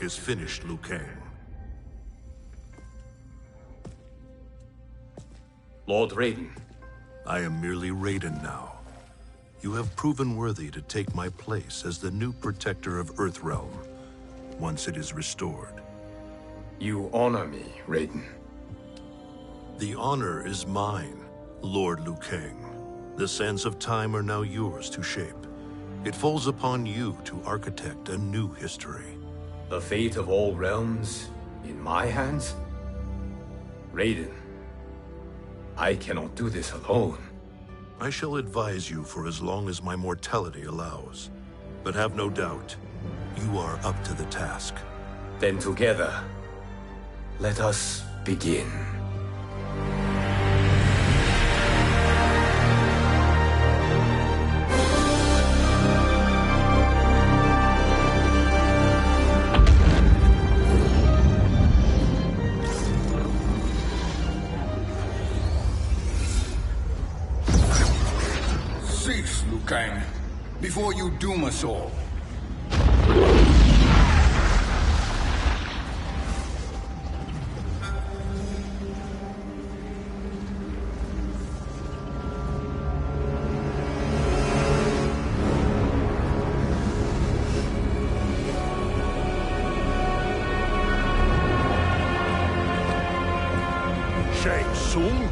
work is finished, Liu Kang. Lord Raiden. I am merely Raiden now. You have proven worthy to take my place as the new protector of Earthrealm, once it is restored. You honor me, Raiden. The honor is mine, Lord Liu Kang. The sands of time are now yours to shape. It falls upon you to architect a new history. The fate of all realms in my hands? Raiden, I cannot do this alone. I shall advise you for as long as my mortality allows. But have no doubt, you are up to the task. Then together, let us begin. Cease, Liu Kang, before you doom us all. Shang Tsung?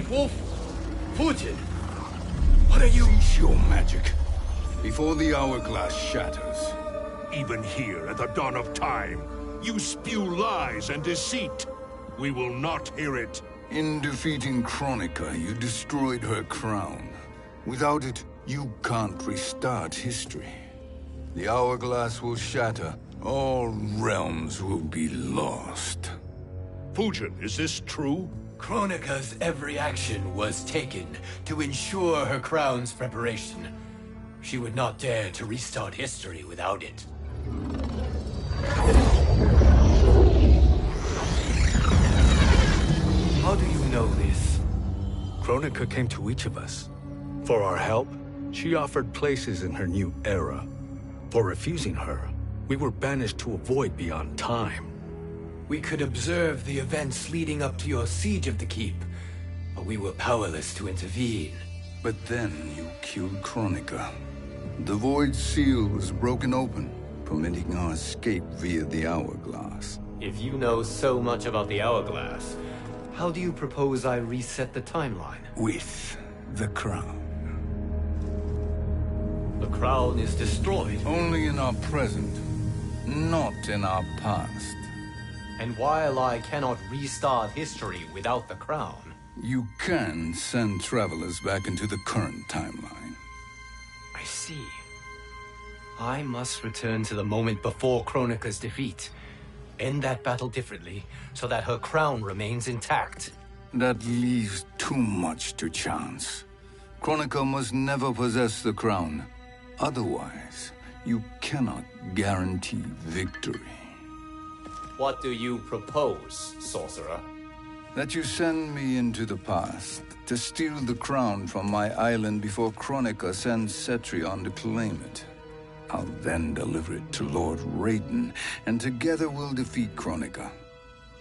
Wolf? Fujin? What are you? Cease your magic, before the hourglass shatters. Even here at the dawn of time, you spew lies and deceit. We will not hear it. In defeating Kronika, you destroyed her crown. Without it, you can't restart history. The hourglass will shatter. All realms will be lost. Fujin, is this true? Kronika's every action was taken to ensure her crown's preparation. She would not dare to restart history without it. How do you know this? Kronika came to each of us. For our help, she offered places in her new era. For refusing her, we were banished to a void beyond time. We could observe the events leading up to your siege of the keep, but we were powerless to intervene. But then you killed Kronika. The Void Seal was broken open, permitting our escape via the hourglass. If you know so much about the hourglass, how do you propose I reset the timeline? With the crown. The crown is destroyed. Only in our present, not in our past. And while I cannot restart history without the crown... You can send travelers back into the current timeline. I see. I must return to the moment before Kronika's defeat. End that battle differently, so that her crown remains intact. That leaves too much to chance. Kronika must never possess the crown. Otherwise, you cannot guarantee victory. What do you propose, sorcerer? That you send me into the past to steal the crown from my island before Kronika sends Cetrion to claim it. I'll then deliver it to Lord Raiden, and together we'll defeat Kronika.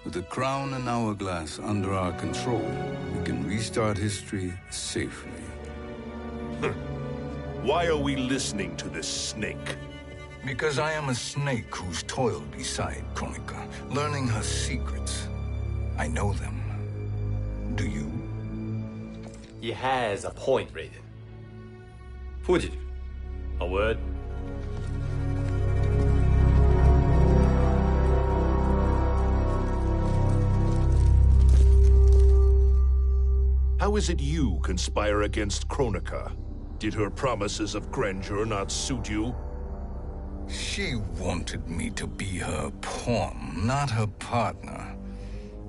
With the crown and hourglass under our control, we can restart history safely. Why are we listening to this snake? Because I am a snake who's toiled beside Kronika, learning her secrets. I know them. Do you? He has a point, Raiden. Fujin, a word? How is it you conspire against Kronika? Did her promises of grandeur not suit you? She wanted me to be her pawn, not her partner.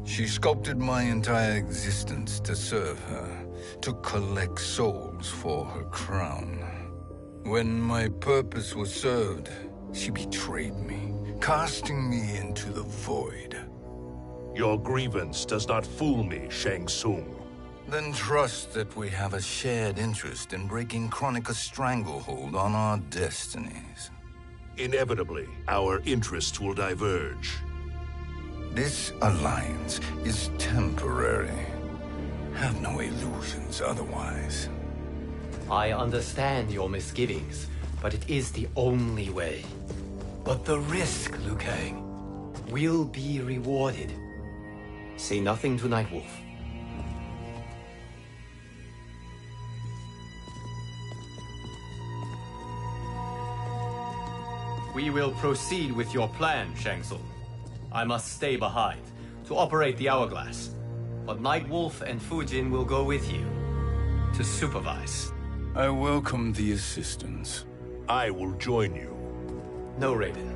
She sculpted my entire existence to serve her, to collect souls for her crown. When my purpose was served, she betrayed me, casting me into the void. Your grievance does not fool me, Shang Tsung. Then trust that we have a shared interest in breaking Chronica's stranglehold on our destinies. Inevitably, our interests will diverge. This alliance is temporary. Have no illusions otherwise. I understand your misgivings, but it is the only way. But the risk, Liu Kang, will be rewarded. Say nothing to Nightwolf. We will proceed with your plan, Shang Tsung. I must stay behind to operate the Hourglass. But Nightwolf and Fujin will go with you to supervise. I welcome the assistance. I will join you. No, Raiden.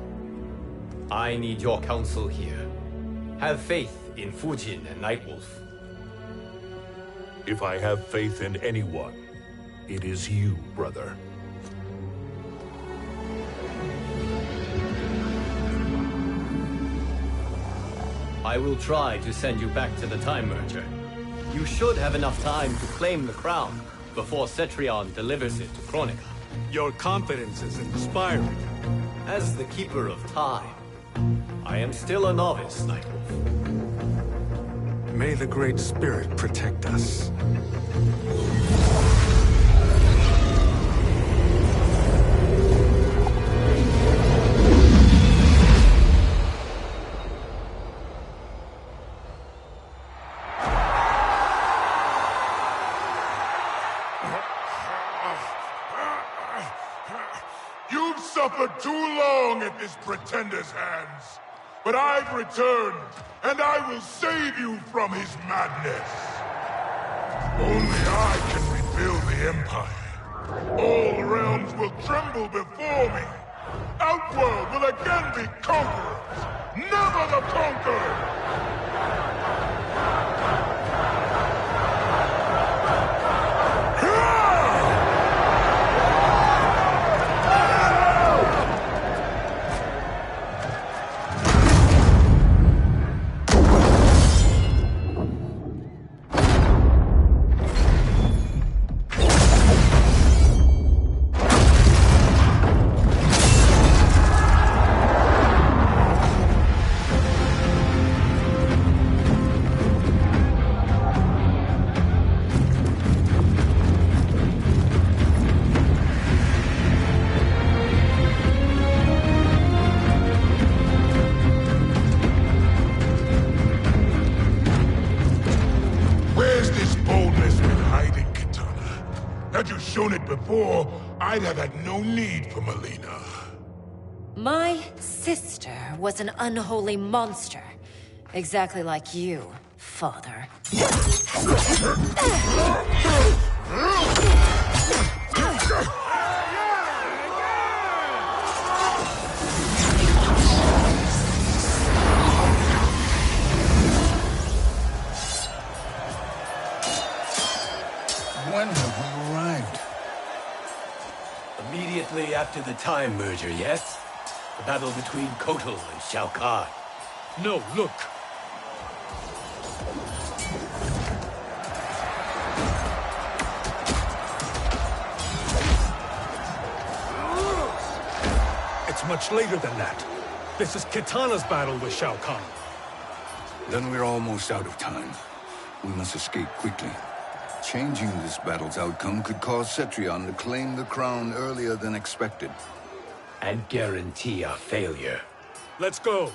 I need your counsel here. Have faith in Fujin and Nightwolf. If I have faith in anyone, it is you, brother. I will try to send you back to the Time Merger. You should have enough time to claim the crown before Cetrion delivers it to Kronika. Your confidence is inspiring. As the Keeper of Time, I am still a novice, Nightwolf. May the Great Spirit protect us. You've suffered too long at this pretender's hands. But I've returned, and I will save you from his madness. Only I can rebuild the Empire. All realms will tremble before me. Outworld will again be conquerors, never the conquered! Had you shown it before, I'd have had no need for Melina. My sister was an unholy monster. Exactly like you, father. When have we arrived? Immediately after the Time Merger, yes? The battle between Kotal and Shao Kahn. No, look! It's much later than that. This is Kitana's battle with Shao Kahn. Then we're almost out of time. We must escape quickly. Changing this battle's outcome could cause Cetrion to claim the crown earlier than expected. And guarantee a failure. Let's go!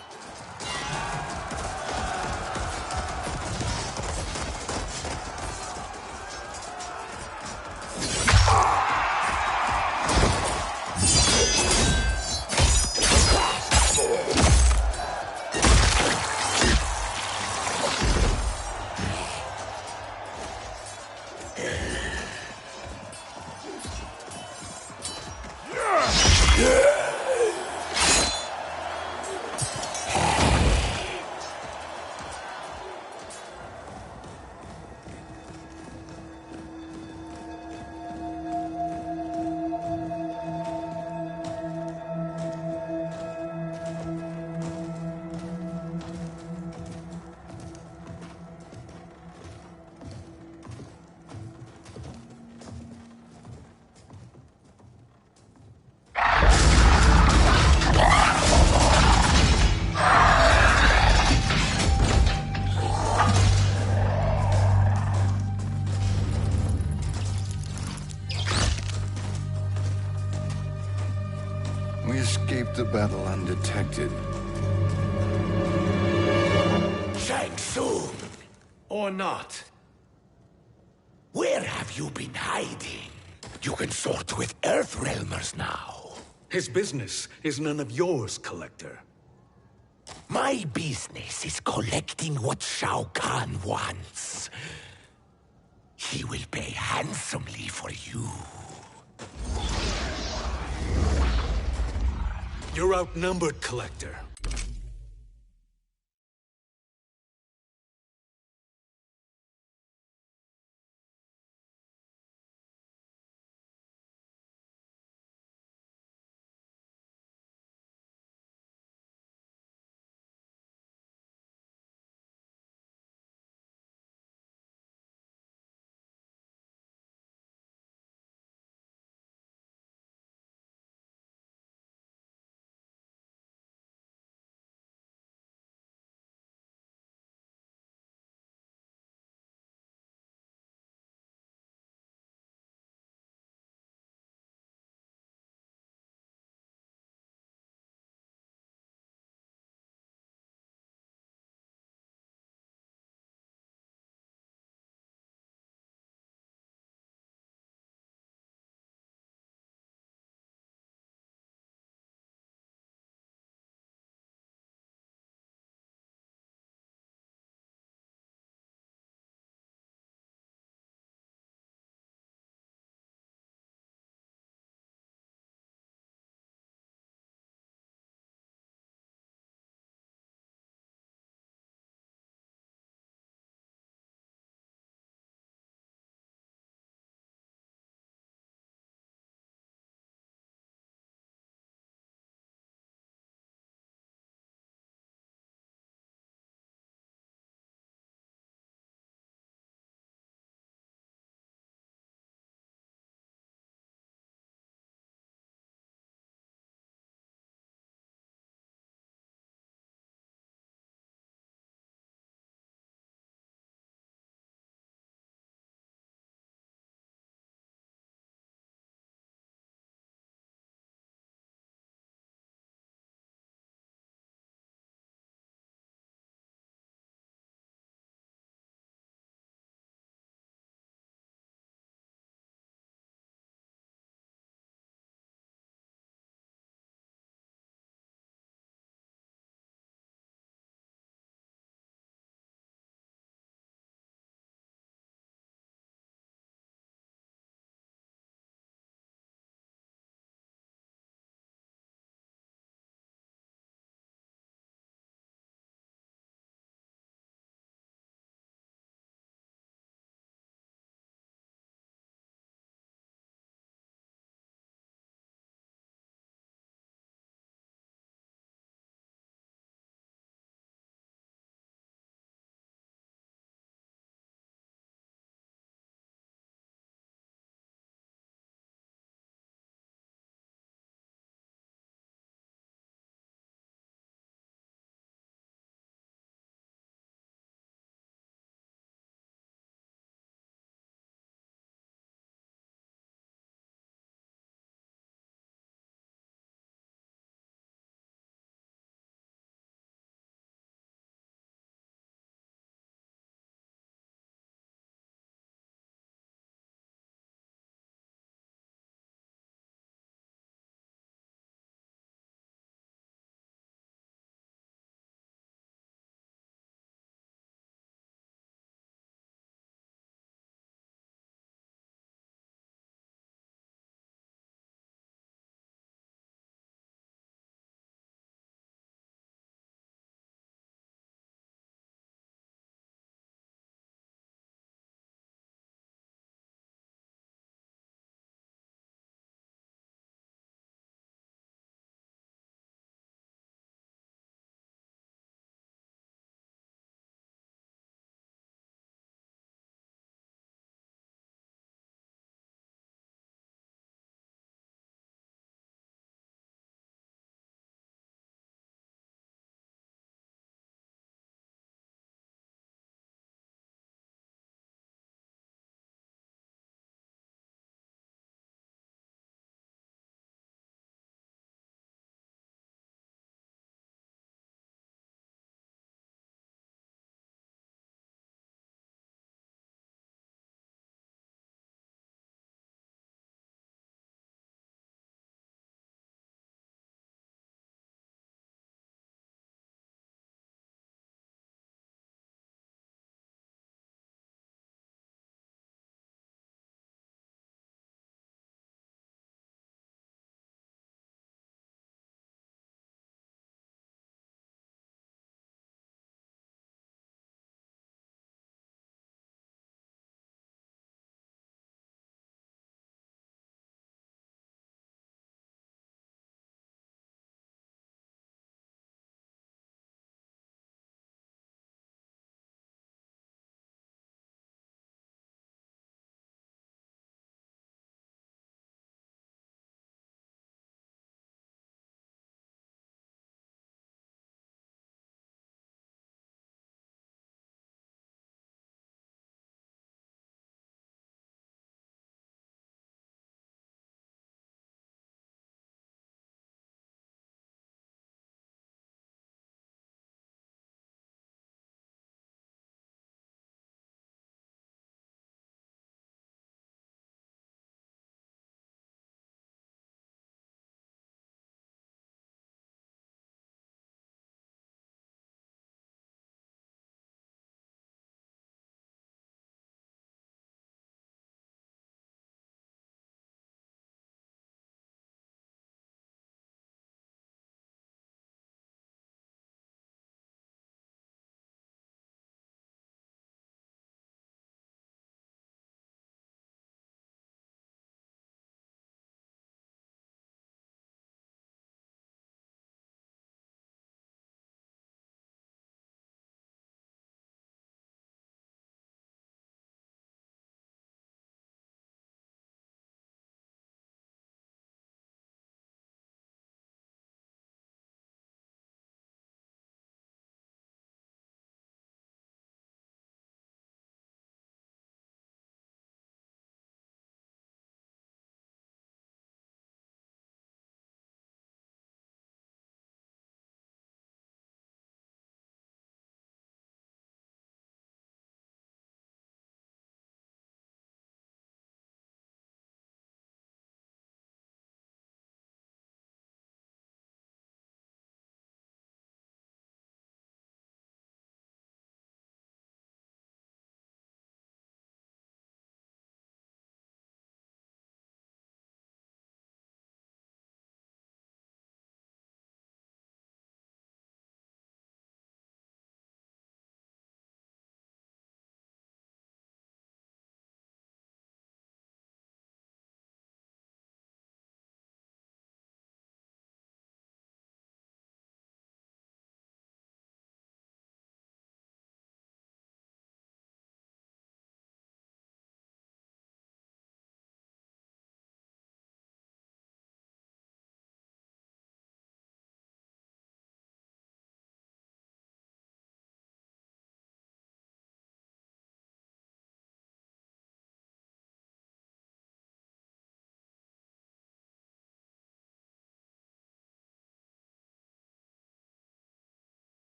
We escaped the battle undetected. Shang Tsung! Or not. Where have you been hiding? You can sort with Earthrealmers now. His business is none of yours, Collector. My business is collecting what Shao Kahn wants. He will pay handsomely for you. You're outnumbered, Collector.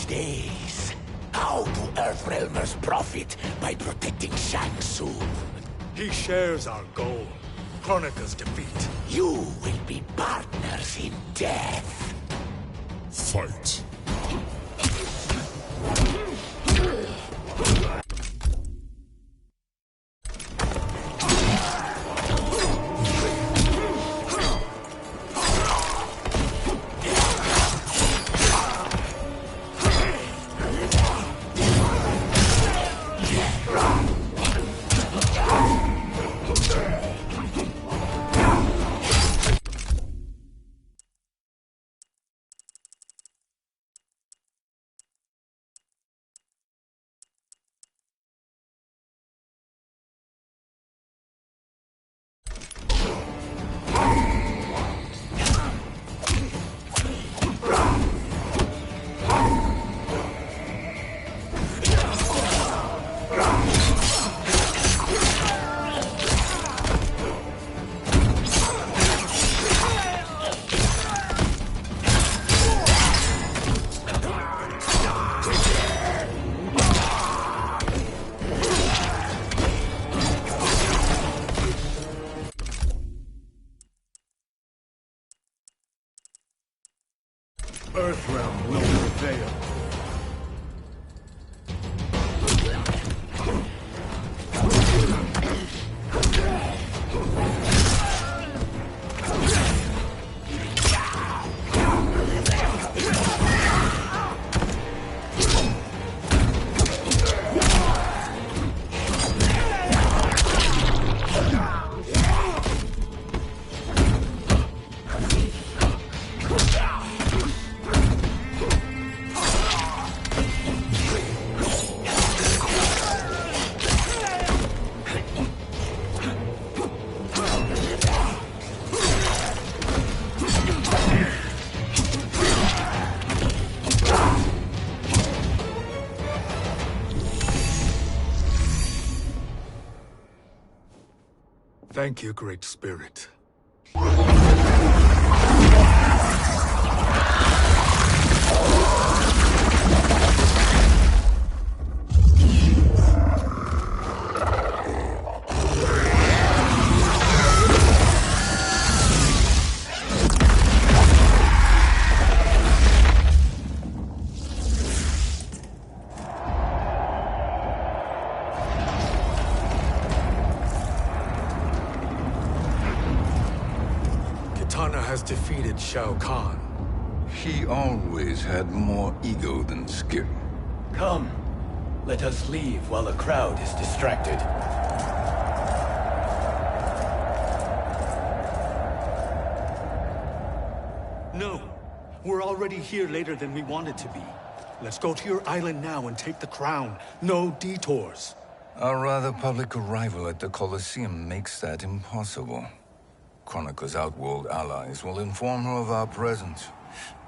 these days. How do Earthrealmers profit by protecting Shang Tsung? He shares our goal. Kronika's defeat. You will be partners in death. Fight. Earthrealm will prevail. Thank you, Great Spirit. Kitana has defeated Shao Kahn. He always had more ego than skill. Come, let us leave while the crowd is distracted. No, we're already here later than we wanted to be. Let's go to your island now and take the crown. No detours. Our rather public arrival at the Colosseum makes that impossible. Kronika's outworld allies will inform her of our presence.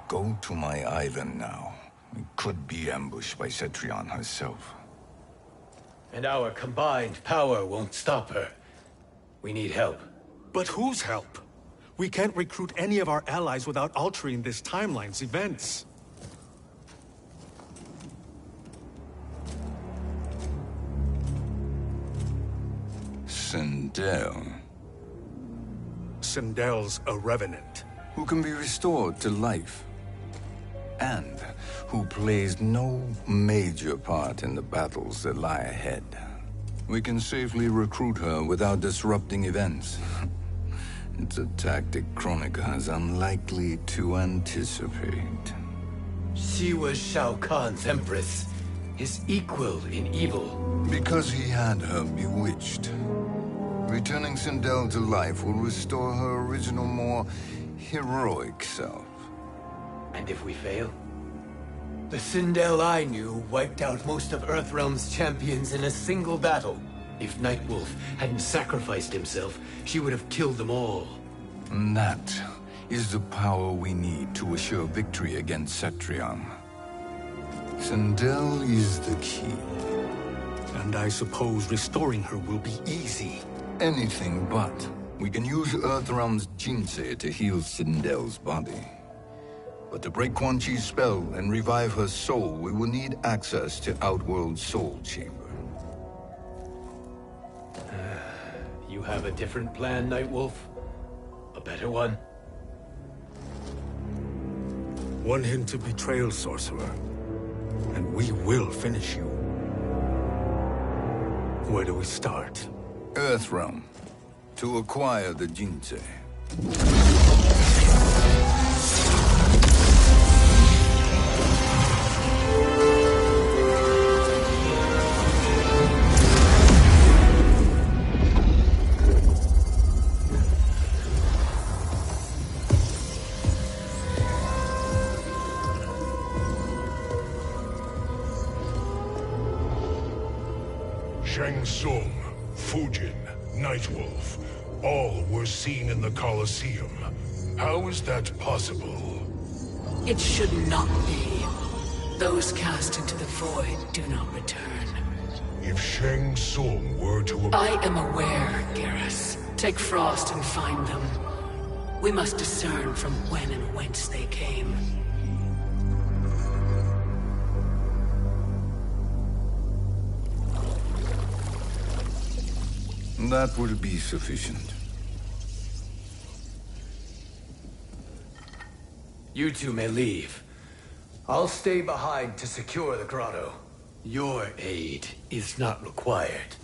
Go to my island now. We could be ambushed by Cetrion herself. And our combined power won't stop her. We need help. But whose help? We can't recruit any of our allies without altering this timeline's events. Sindel, Sindel's a revenant. who can be restored to life, and who plays no major part in the battles that lie ahead. We can safely recruit her without disrupting events. It's a tactic Kronika is unlikely to anticipate. She was Shao Kahn's empress, his equal in evil. Because he had her bewitched. Returning Sindel to life will restore her original, more heroic self. And if we fail? The Sindel I knew wiped out most of Earthrealm's champions in a single battle. If Nightwolf hadn't sacrificed himself, she would have killed them all. And that is the power we need to assure victory against Cetrion. Sindel is the key. And I suppose restoring her will be easy. Anything but. We can use Earthrealm's Jinsei to heal Sindel's body. But to break Quan Chi's spell and revive her soul, we will need access to Outworld's soul chamber. You have a different plan, Nightwolf? A better one? One hint to betrayal, sorcerer, and we will finish you. Where do we start? Earthrealm. To acquire the Jinsei. Shang Tsung, Fujin, Nightwolf, all were seen in the Colosseum. How is that possible? It should not be. Those cast into the void do not return. If Shang Tsung were to... I am aware, Garrus. Take Frost and find them. We must discern from when and whence they came. That will be sufficient. You two may leave. I'll stay behind to secure the grotto. Your aid is not required.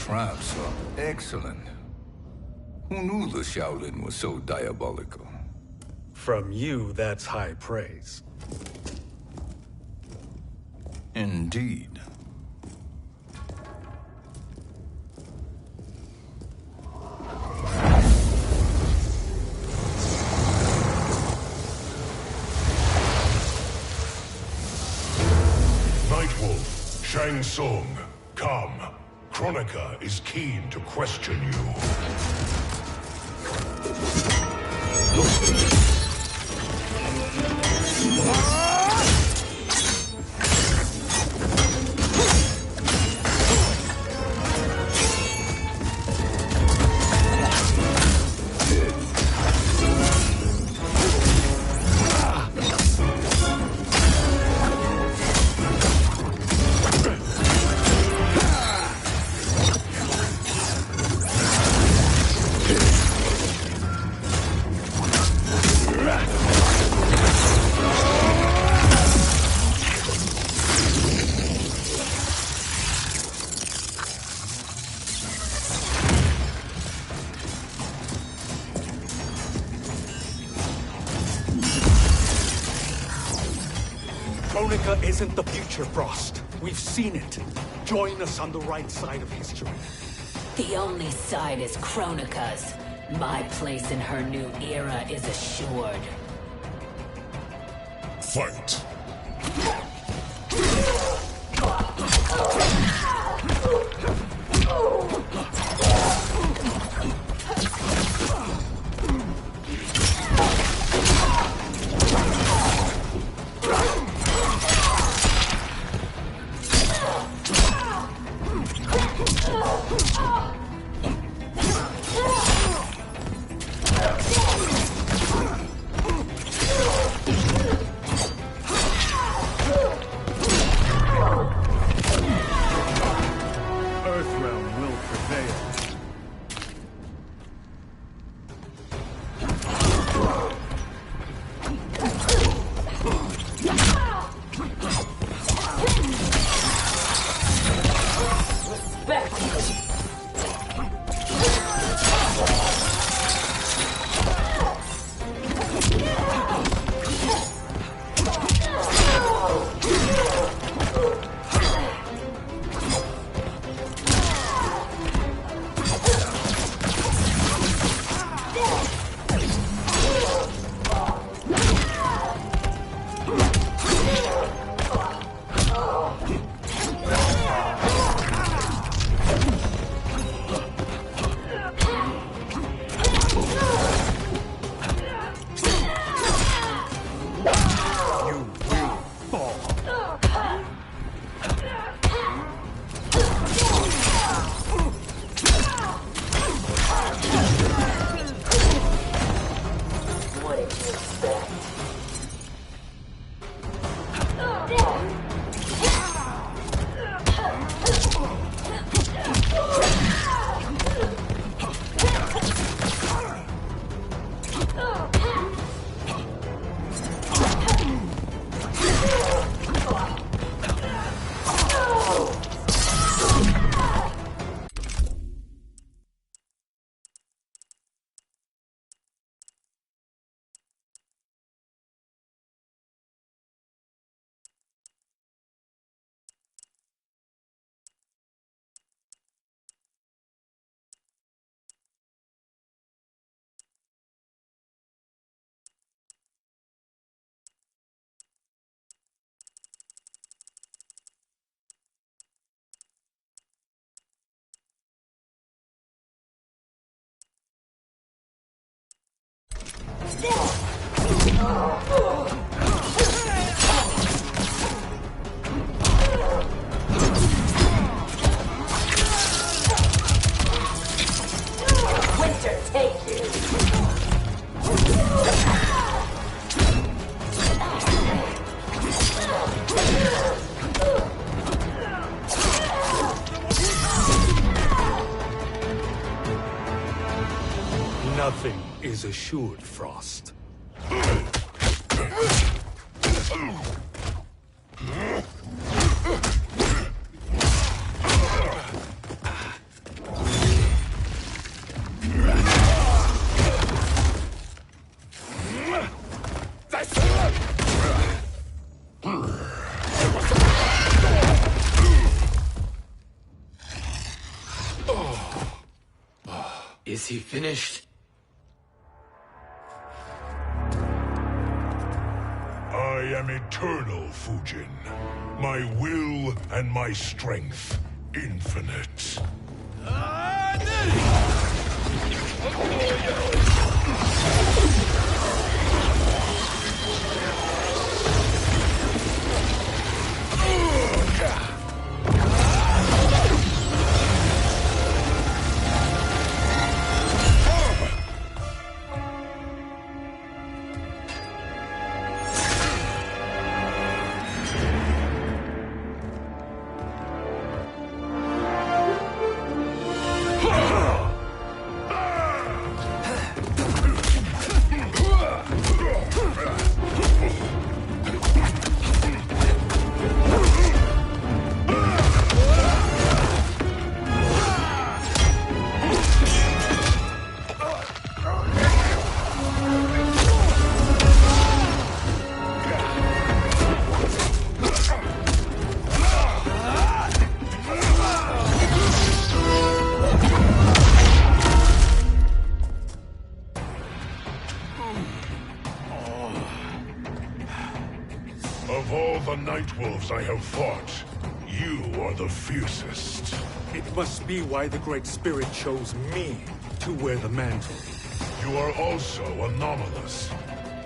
Traps are excellent. Who knew the Shaolin was so diabolical? From you, that's high praise. Indeed. Nightwolf, Shang Tsung, come. Kronika is keen to question you. Kronika isn't the future, Frost. We've seen it. Join us on the right side of history. The only side is Kronika's. My place in her new era is assured. Fight! Nothing is assured, Frost. Is he finished? I am eternal, Fujin. My will and my strength infinite. Of all the Nightwolves I have fought, you are the fiercest. It must be why the Great Spirit chose me to wear the mantle. You are also anomalous.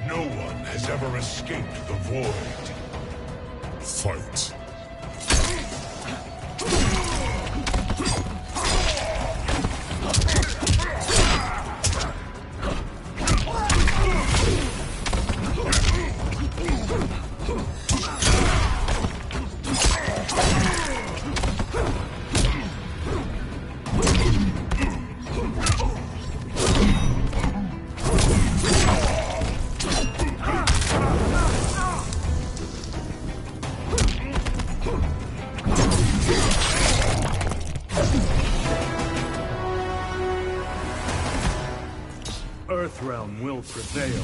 No one has ever escaped the void. Fight. Earthrealm will prevail.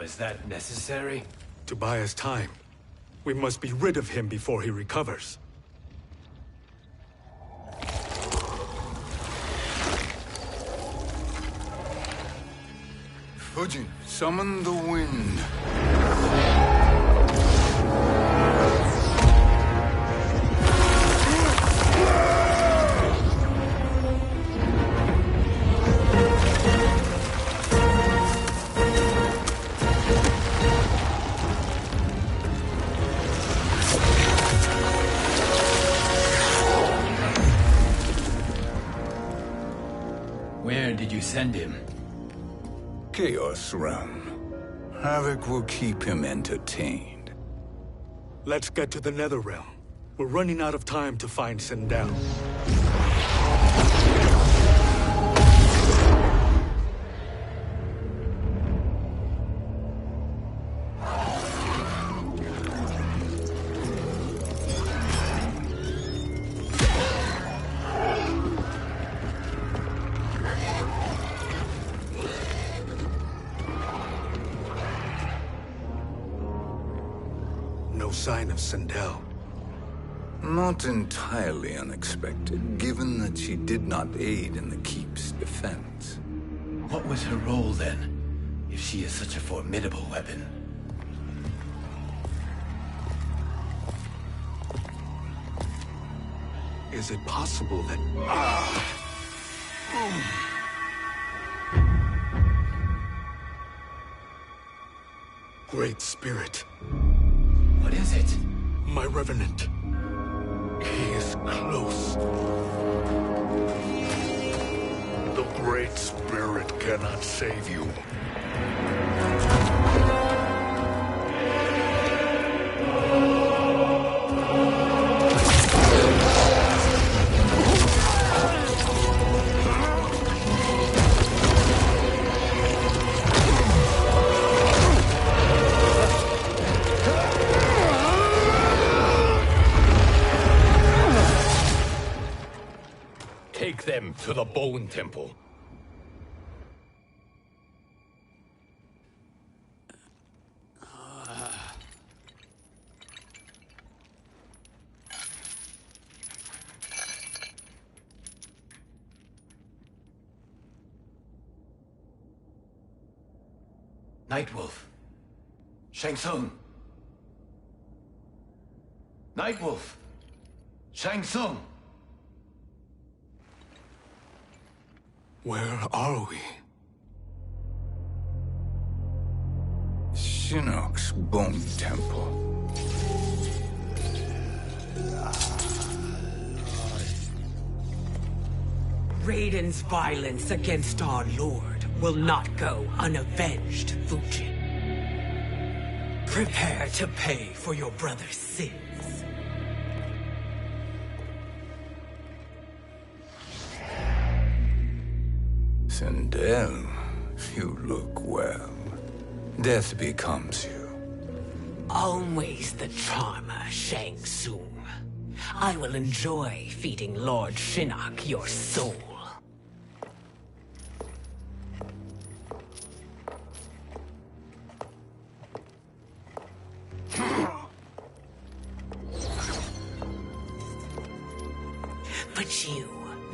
Was that necessary? To buy us time. We must be rid of him before he recovers. Fujin, summon the wind. Where did you send him? Chaos Realm. Havoc will keep him entertained. Let's get to the Netherrealm. We're running out of time to find Sindel. No sign of Sindel. Not entirely unexpected, given that she did not aid in the Keep's defense. What was her role then, if she is such a formidable weapon? Is it possible that... Great Spirit. What is it? My Revenant. He is close. The Great Spirit cannot save you. Take them to the Bone Temple. Nightwolf. Shang Tsung. Nightwolf. Shang Tsung. Where are we? Shinnok's Bone Temple. Raiden's violence against our Lord will not go unavenged, Fujin. Prepare to pay for your brother's sins. Sindel, you look well. Death becomes you. Always the charmer, Shang Tsung. I will enjoy feeding Lord Shinnok your soul. But you,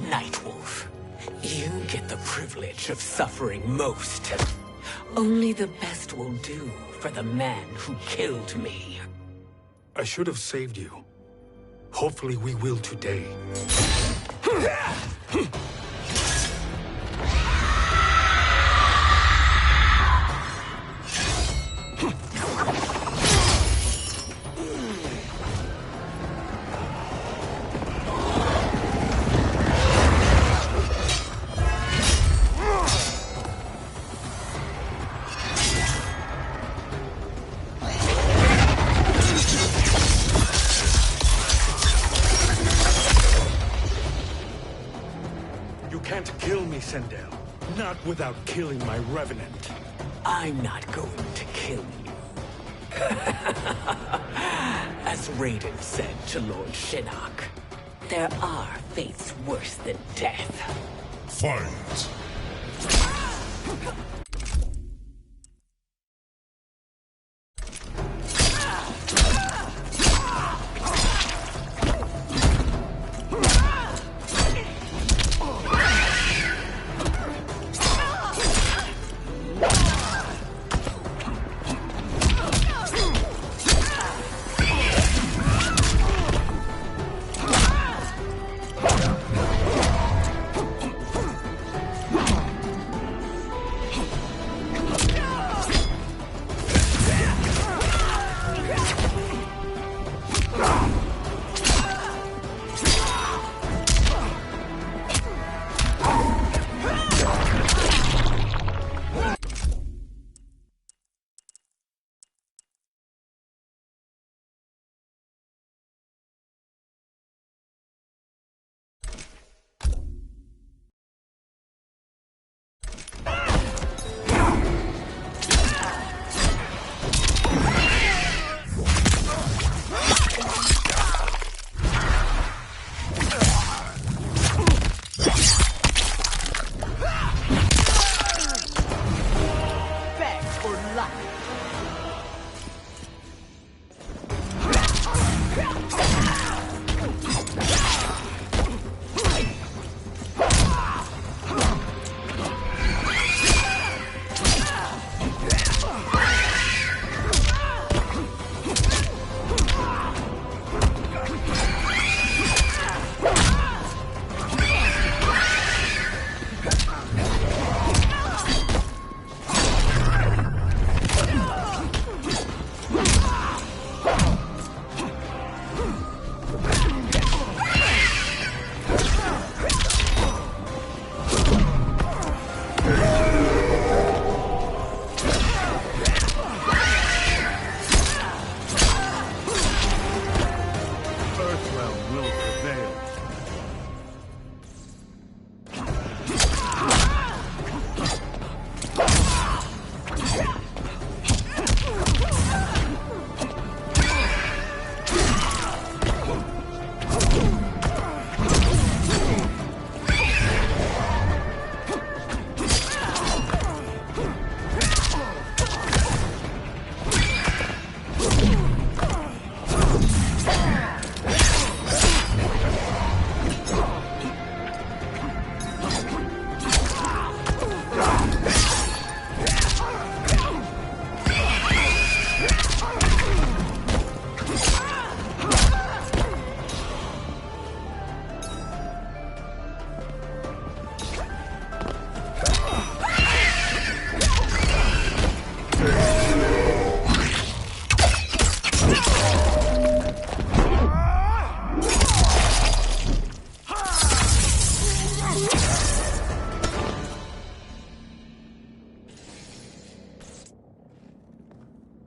Nightwolf, you get the privilege of suffering most. Only the best will do for the man who killed me. I should have saved you. Hopefully we will today. You can't kill me, Sindel. Not without killing my Revenant. I'm not going to kill you. As Raiden said to Lord Shinnok, there are fates worse than death. Fight!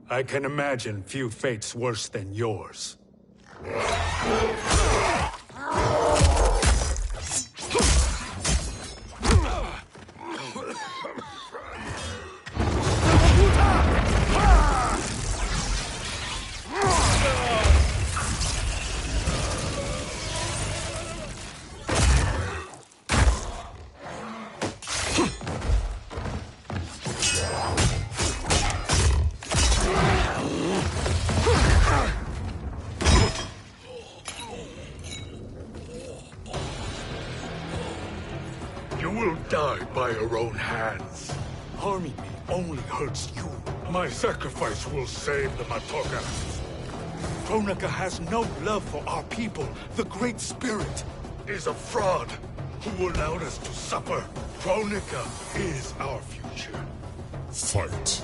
I can imagine few fates worse than yours. You will die by your own hands. Harming me only hurts you. My sacrifice will save the Matoka. Kronika has no love for our people. The Great Spirit Is a fraud who allowed us to suffer. Kronika is our future. Fight.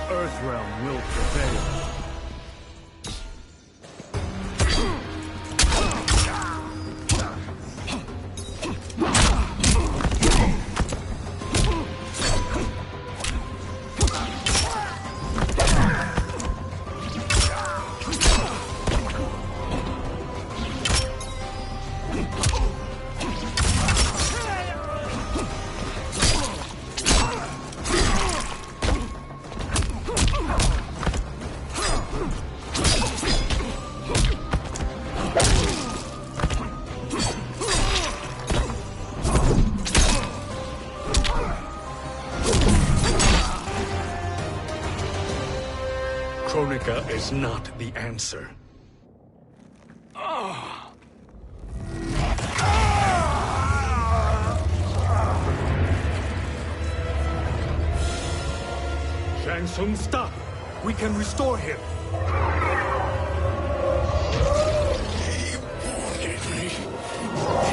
Earthrealm will prevail. Kronika is not the answer. Shang Tsung, stop! We can restore him! He wounded me.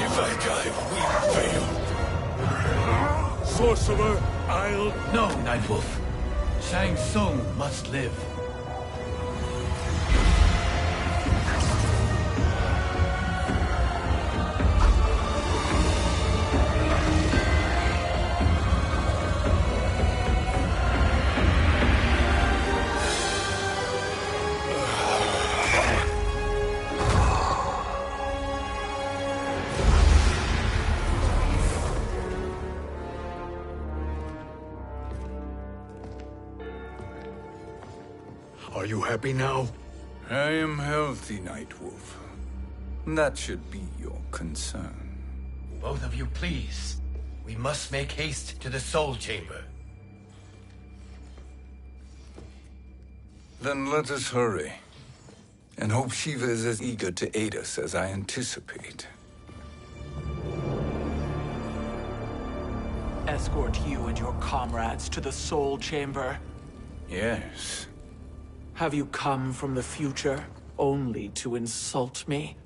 If I die, we fail. Sorcerer, I'll... No, Nightwolf. Shang Tsung must live. you happy now? I am healthy, Nightwolf. That should be your concern. Both of you, please. We must make haste to the Soul Chamber. Then let us hurry. And hope Shiva is as eager to aid us as I anticipate. Escort you and your comrades to the Soul Chamber. Yes. Have you come from the future only to insult me?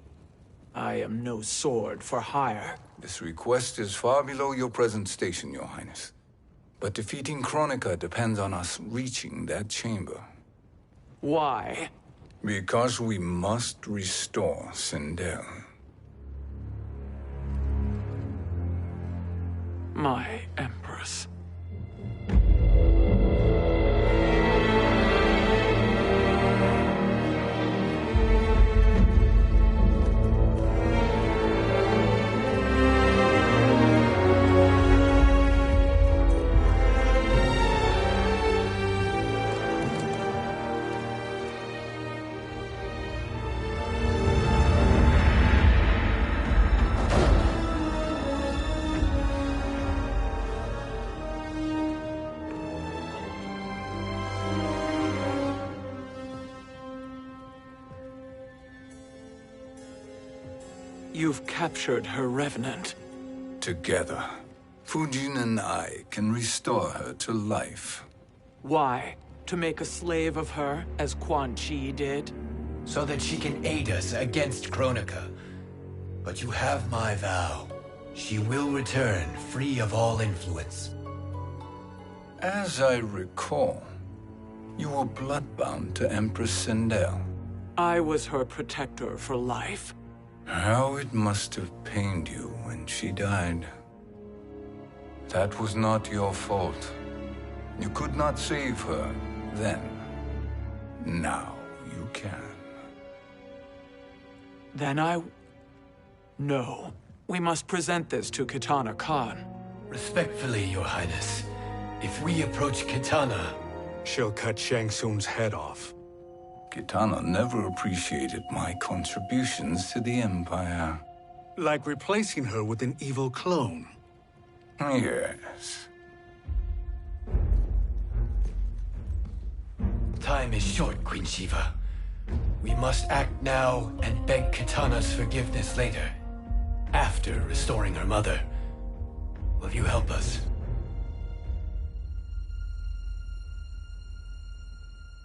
I am no sword for hire. This request is far below your present station, Your Highness. But defeating Kronika depends on us reaching that chamber. Why? Because we must restore Sindel. My Empress. You've captured her revenant. Together, Fujin and I can restore her to life. Why? To make a slave of her, as Quan Chi did? So that she can aid us against Kronika. But you have my vow. She will return free of all influence. As I recall, you were bloodbound to Empress Sindel. I was her protector for life. How it must have pained you when she died. That was not your fault. You could not save her then. Now you can. Then No. We must present this to Kitana Khan. Respectfully, Your Highness, if we approach Kitana... She'll cut Shang Tsung's head off. Kitana never appreciated my contributions to the Empire. Like replacing her with an evil clone. Yes. Time is short, Queen Shiva. We must act now and beg Kitana's forgiveness later. After restoring her mother. Will you help us?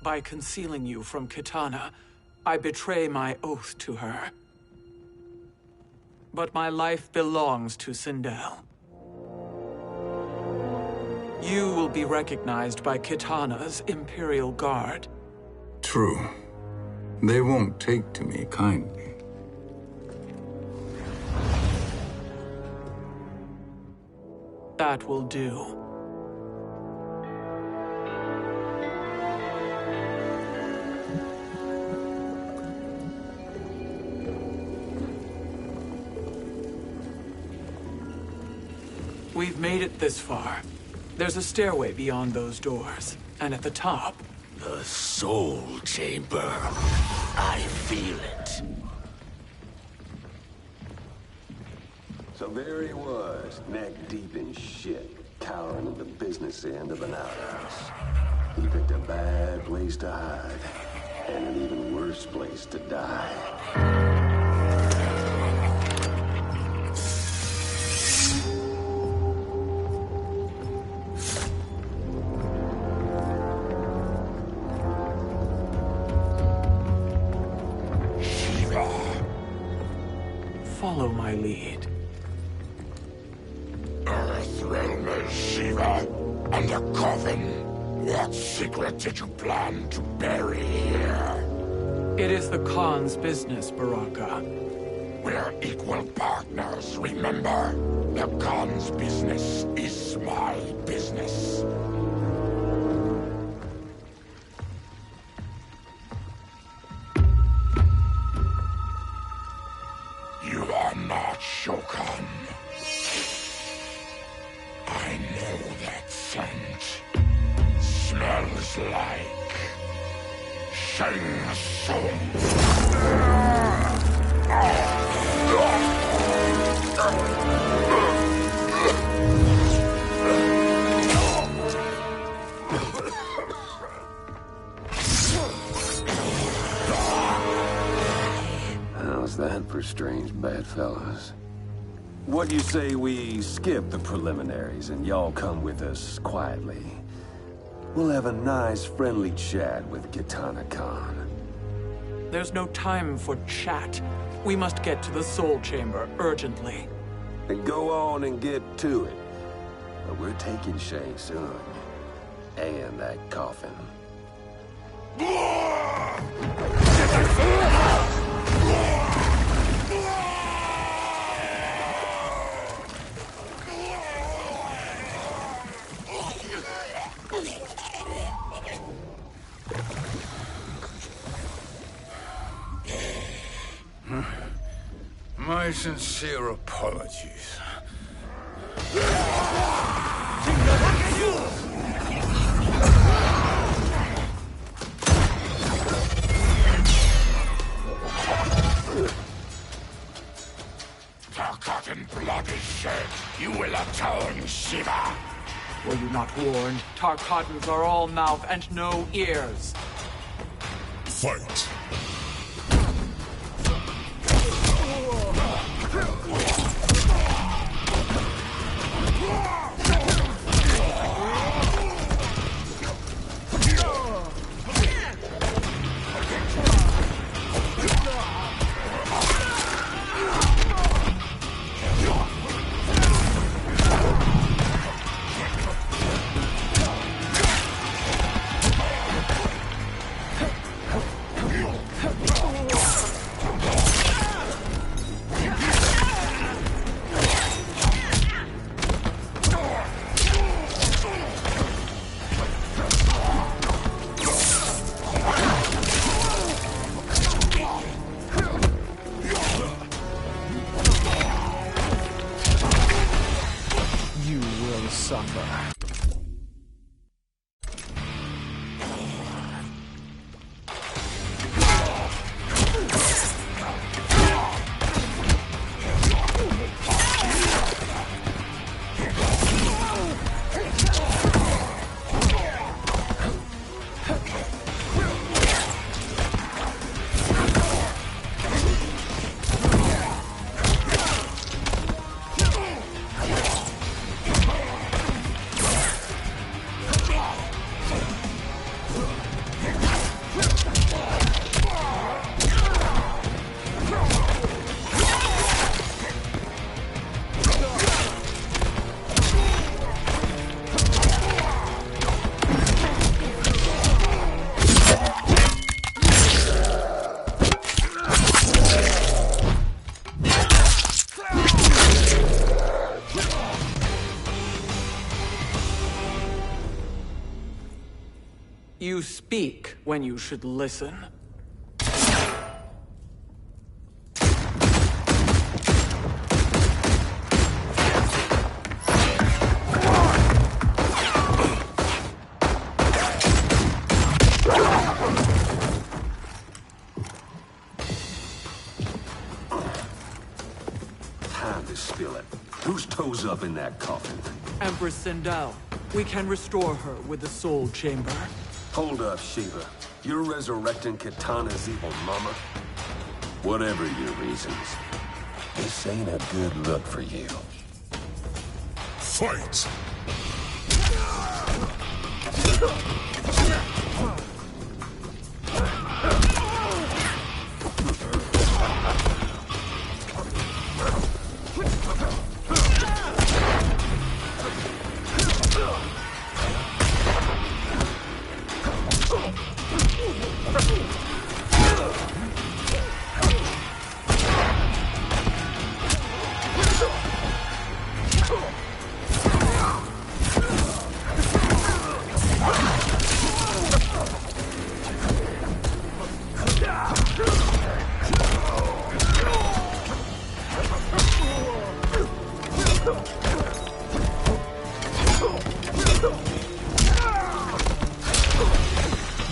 By concealing you from Kitana, I betray my oath to her. But my life belongs to Sindel. You will be recognized by Kitana's Imperial Guard. True. They won't take to me kindly. That will do. We've made it this far. There's a stairway beyond those doors, and at the top... The Soul Chamber. I feel it. So there he was, neck deep in shit, cowering at the business end of an outhouse. He picked a bad place to hide, and an even worse place to die. Follow my lead. Earthrealm is Shiva, and a coffin. What secret did you plan to bury here? It is the Khan's business, Baraka. We're equal partners, remember? The Khan's business is my business. You are not Shokan. I know that scent. Smells like How's that for strange bedfellows? What do you say we skip the preliminaries and y'all come with us quietly? We'll have a nice, friendly chat with Kitana Khan. There's no time for chat. We must get to the Soul Chamber urgently. And go on and get to it. But we're taking Shay soon. And that coffin. My sincere apologies. Forgotten blood is shed. You will atone, Shiva. Were you not warned? Tarkatans are all mouth and no ears. Fight. Suffer. You speak when you should listen. Time to spill it. Whose toes up in that coffin? Empress Sindel. We can restore her with the Soul Chamber. Hold up, Shiva. You're resurrecting Kitana's evil mama? Whatever your reasons, this ain't a good look for you. Fight!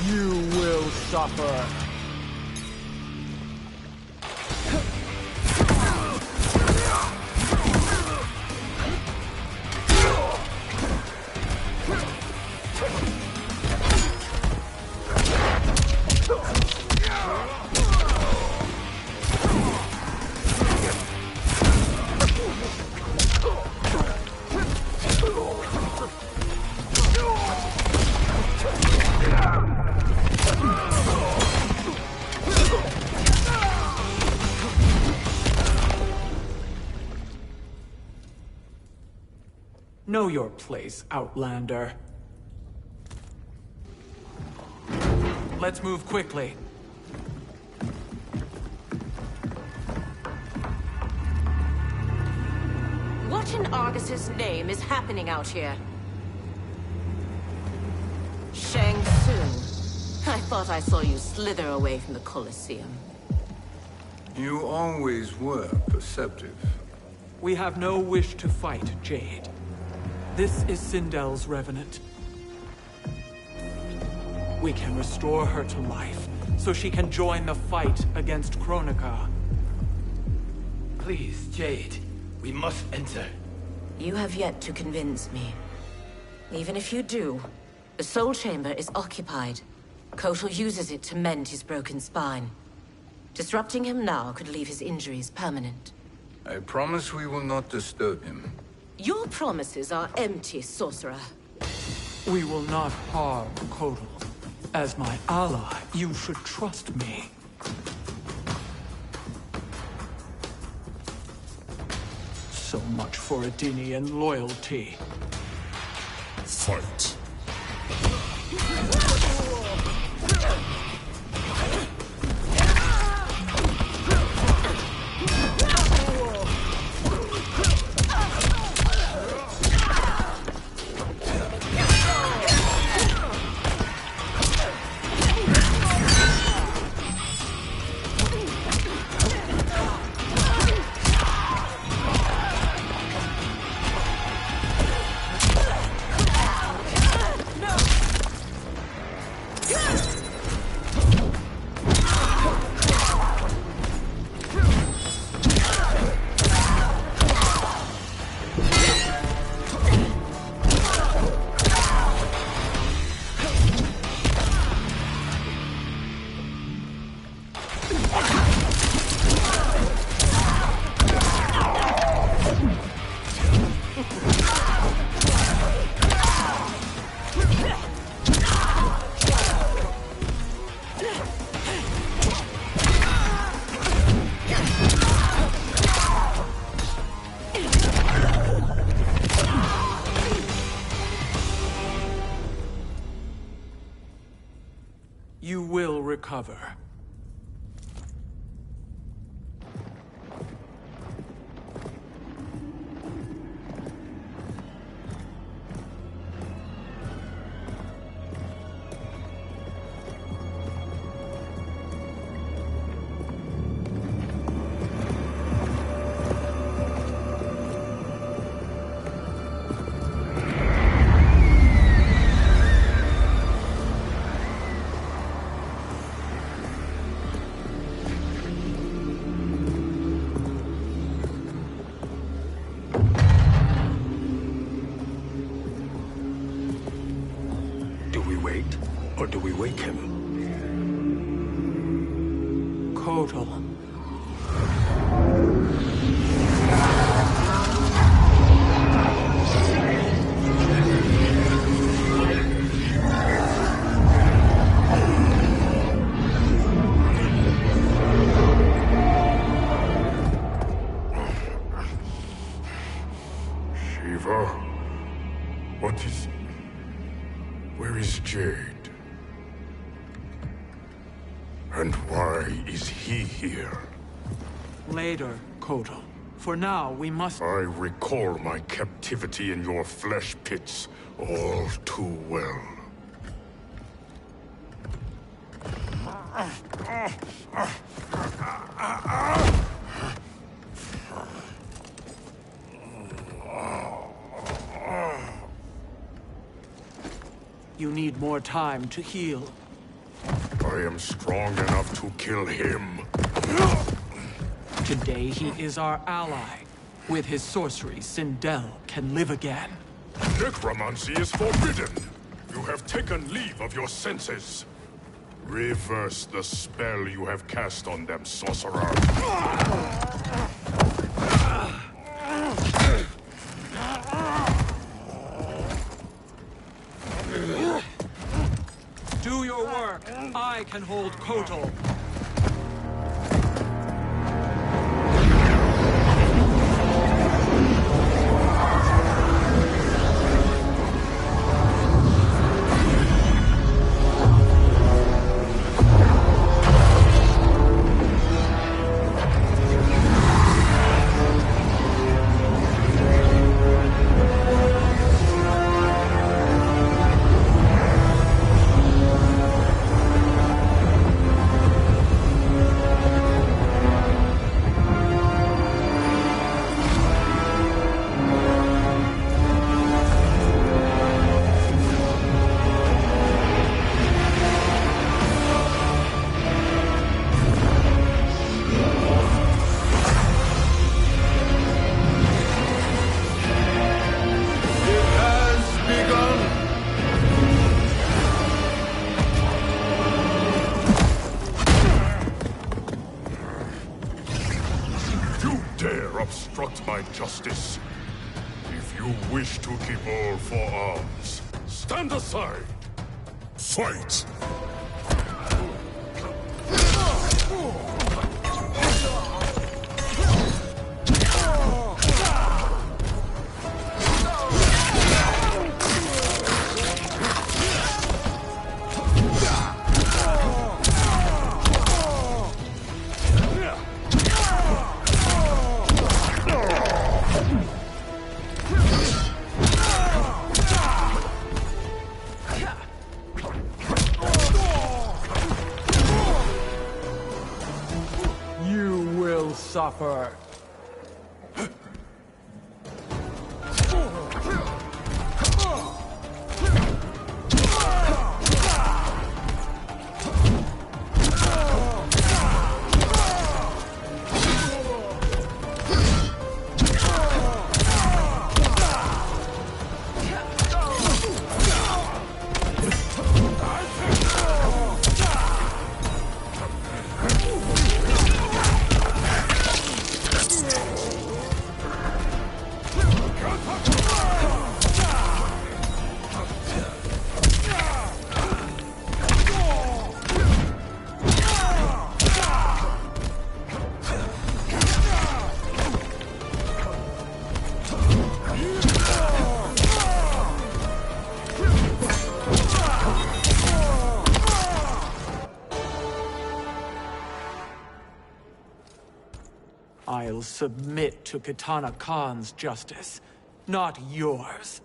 You will suffer. Know your place, Outlander. Let's move quickly. What in Argus's name is happening out here? Shang Tsung. I thought I saw you slither away from the Colosseum. You always were perceptive. We have no wish to fight, Jade. This is Sindel's Revenant. We can restore her to life, so she can join the fight against Kronika. Please, Jade. We must enter. You have yet to convince me. Even if you do, the Soul Chamber is occupied. Kotal uses it to mend his broken spine. Disrupting him now could leave his injuries permanent. I promise we will not disturb him. Your promises are empty, sorcerer. We will not harm Kotal. As my ally, you should trust me. So much for Adenian loyalty. Fight. You will recover. Do we wait, or do we wake him? Kotal. Shiva? What is... Where is Jade? And why is he here? Later, Kotal. For now, we must... I recall my captivity in your flesh pits all too well. You need more time to heal. I am strong enough to kill him. Today he is our ally. With his sorcery, Sindel can live again. Necromancy is forbidden. You have taken leave of your senses. Reverse the spell you have cast on them, sorcerer. Do your work. I can hold Kotal. dare obstruct my justice. If you wish to keep all four arms, stand aside. Fight! Suffer. I'll submit to Kitana Khan's justice, not yours.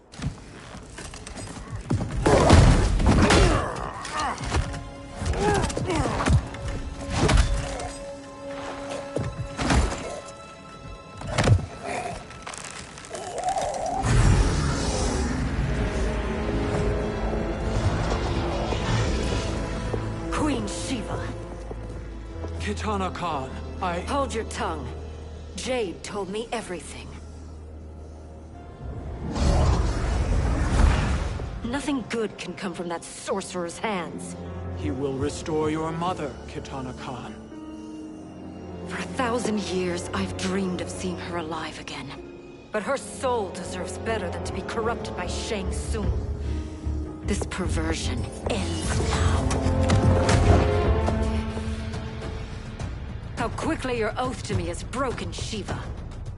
Queen Shiva. Kitana Khan, Hold your tongue. Jade told me everything. Nothing good can come from that sorcerer's hands. He will restore your mother, Kitana Khan. For 1,000 years, I've dreamed of seeing her alive again. But her soul deserves better than to be corrupted by Shang Tsung. This perversion ends now. How quickly your oath to me is broken, Shiva.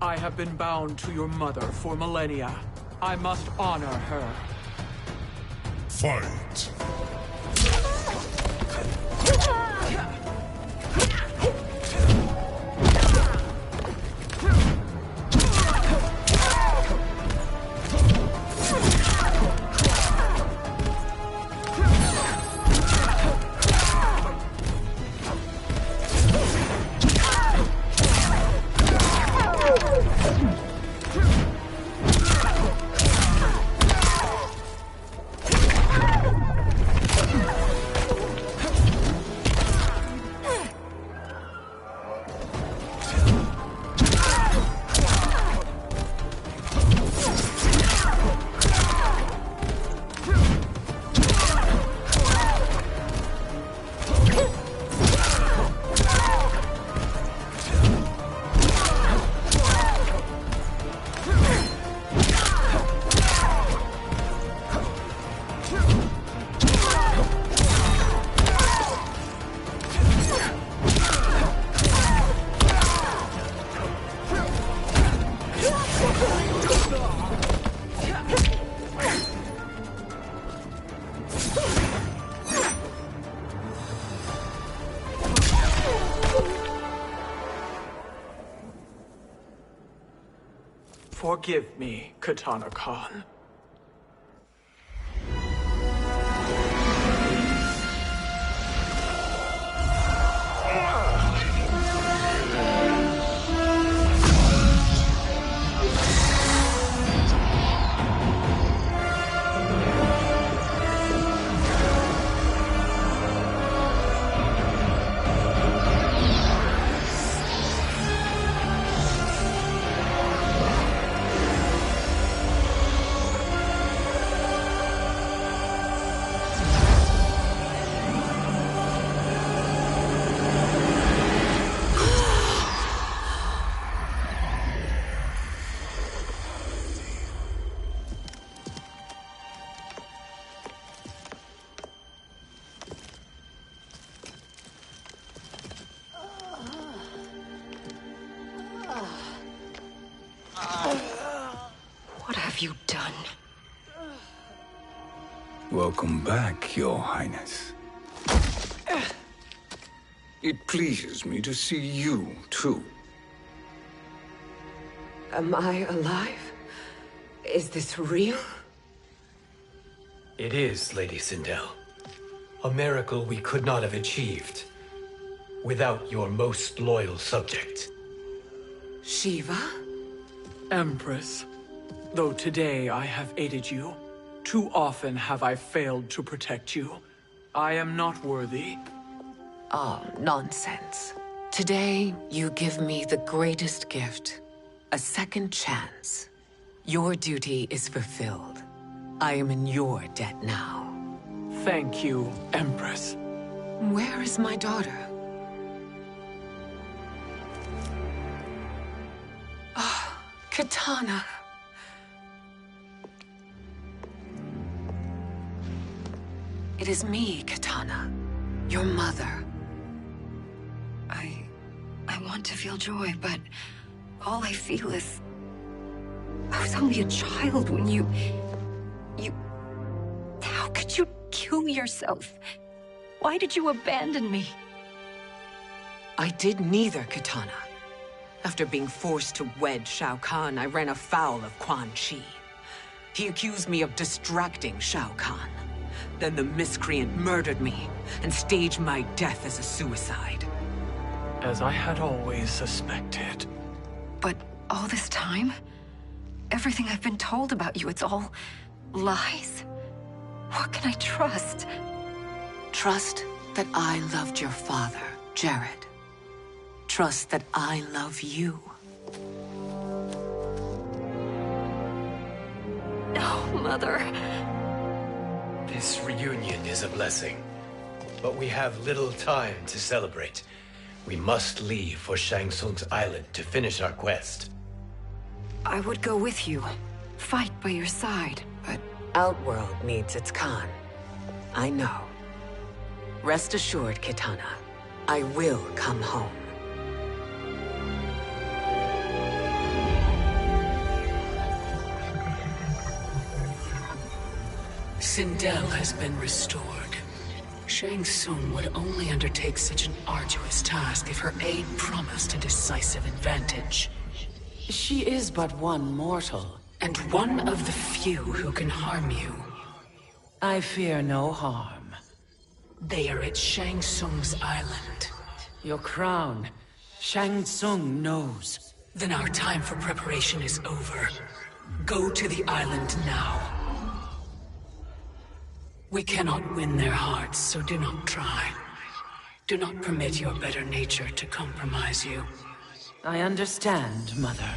I have been bound to your mother for millennia. I must honor her. Fight! Forgive me, Kitana Khan. have you done? Welcome back, Your Highness. It pleases me to see you, too. Am I alive? Is this real? It is, Lady Sindel. A miracle we could not have achieved without your most loyal subject. Shiva? Empress, though today I have aided you, too often have I failed to protect you. I am not worthy. Oh, nonsense. Today, you give me the greatest gift. A second chance. Your duty is fulfilled. I am in your debt now. Thank you, Empress. Where is my daughter? Ah, Katana. It is me, Katana. Your mother. I want to feel joy, but all I feel is... I was only a child when you... How could you kill yourself? Why did you abandon me? I did neither, Katana. After being forced to wed Shao Kahn, I ran afoul of Quan Chi. He accused me of distracting Shao Kahn. Then the miscreant murdered me and staged my death as a suicide. As I had always suspected. But all this time? Everything I've been told about you, it's all lies? What can I trust? Trust that I loved your father, Jared. Trust that I love you. No, Mother. This reunion is a blessing, but we have little time to celebrate. We must leave for Shang Tsung's island to finish our quest. I would go with you, fight by your side, but... Outworld needs its Khan. I know. Rest assured, Kitana. I will come home. Sindel has been restored. Shang Tsung would only undertake such an arduous task if her aid promised a decisive advantage. She is but one mortal, and one of the few who can harm you. I fear no harm. They are at Shang Tsung's island. Your crown, Shang Tsung knows. Then our time for preparation is over. Go to the island now. We cannot win their hearts, so do not try. Do not permit your better nature to compromise you. I understand, Mother.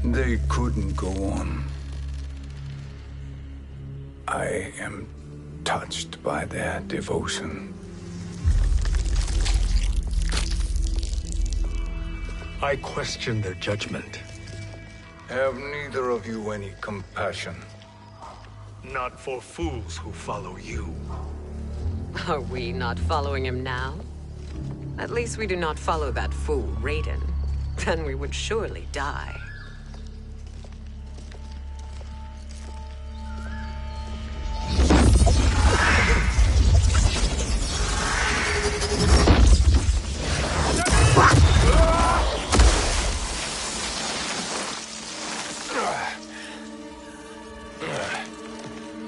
They couldn't go on. I am touched by their devotion. I question their judgment. Have neither of you any compassion? Not for fools who follow you. Are we not following him now? At least we do not follow that fool, Raiden. Then we would surely die.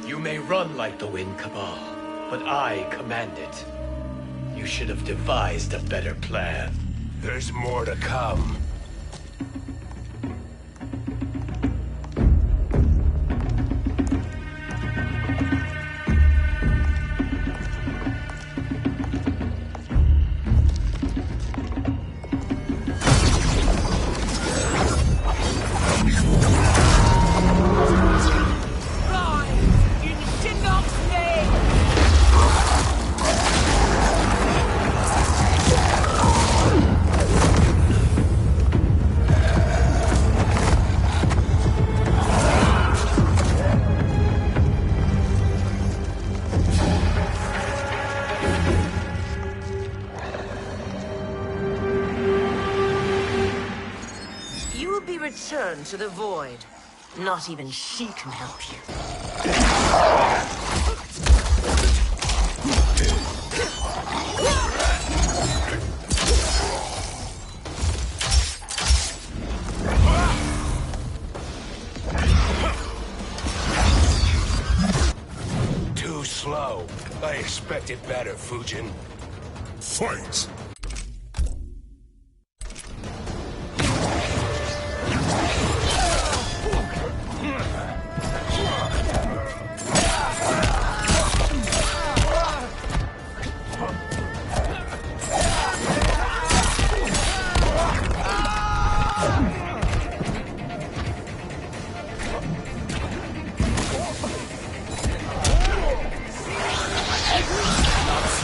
You may run like the wind, Cabal, but I command it. You should have devised a better plan. There's more to come. return to the void. Not even she can help you. Too slow. I expected better, Fujin. Fight!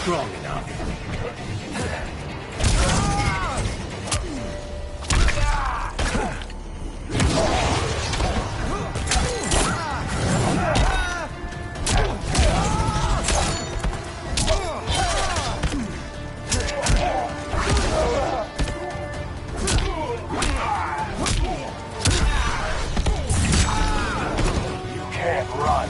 Strong enough. You can't run.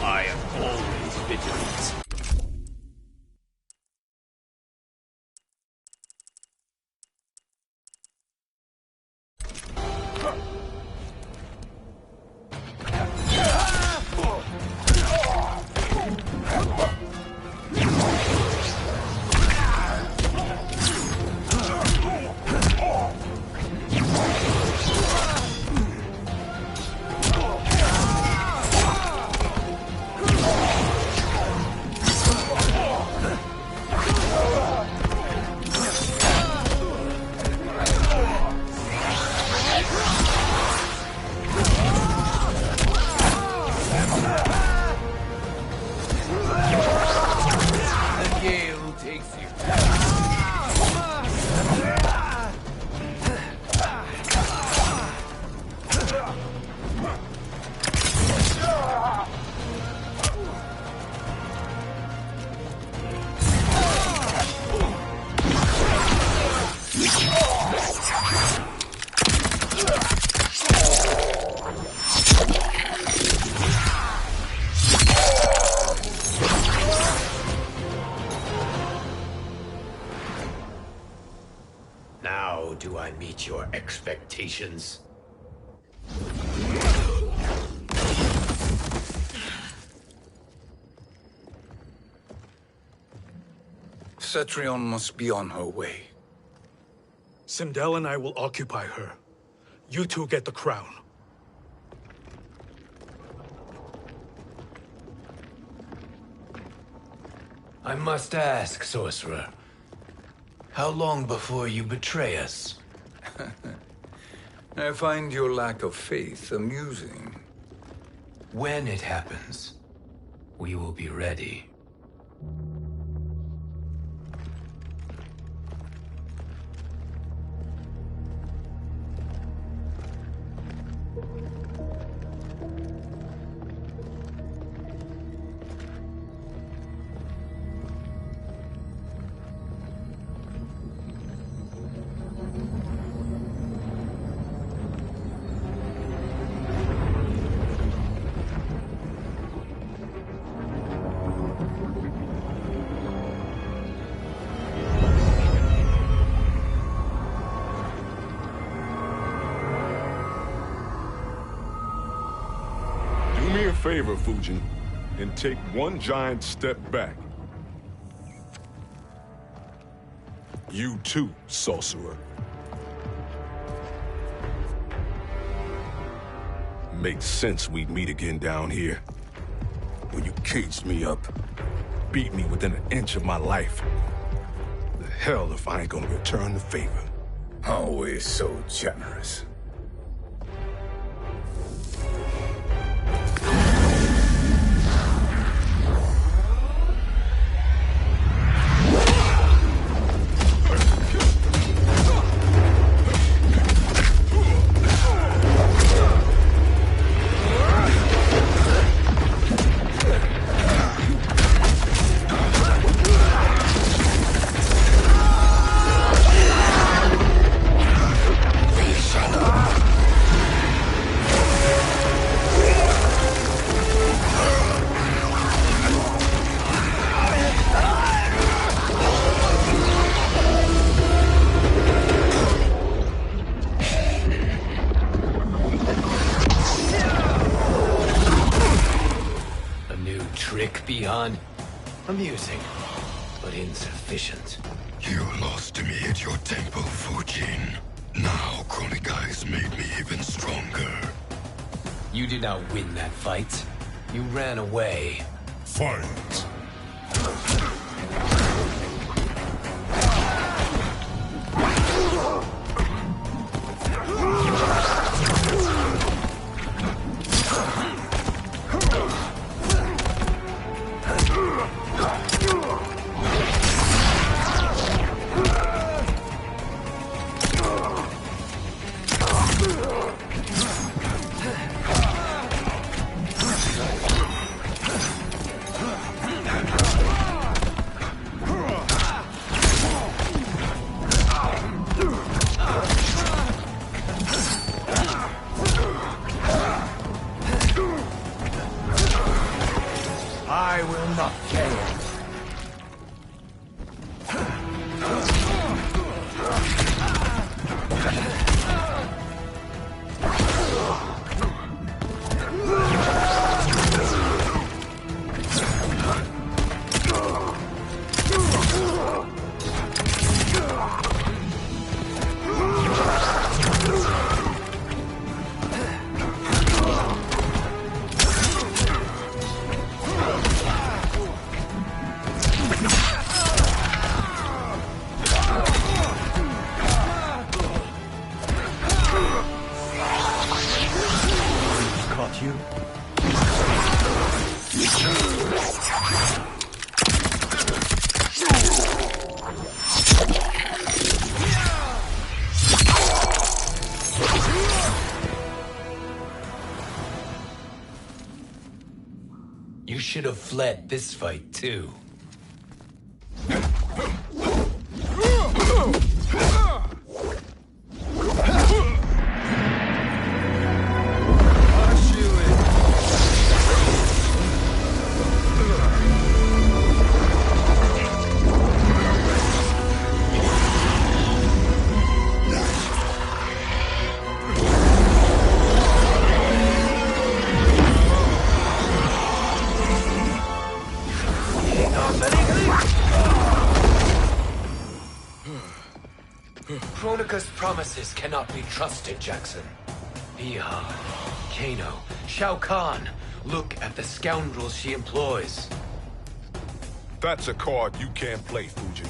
I am always vigilant. Now do I meet your expectations? Cetrion must be on her way. Sindel and I will occupy her. You two get the crown. I must ask, sorcerer. How long before you betray us? I find your lack of faith amusing. When it happens, we will be ready. favor, Fujin, and take one giant step back. You too, sorcerer. Makes sense we'd meet again down here. When you caged me up, beat me within an inch of my life. The hell if I ain't gonna return the favor. Always so generous. Amusing, but insufficient. You lost to me at your temple, Fujin. Now Kronika has made me even stronger. You did not win that fight. You ran away. Fight! I will not fail. You? You should have fled this fight too. Kronika's promises cannot be trusted, Jackson. Piha, Kano, Shao Kahn. Look at the scoundrels she employs. That's a card you can't play, Fujin.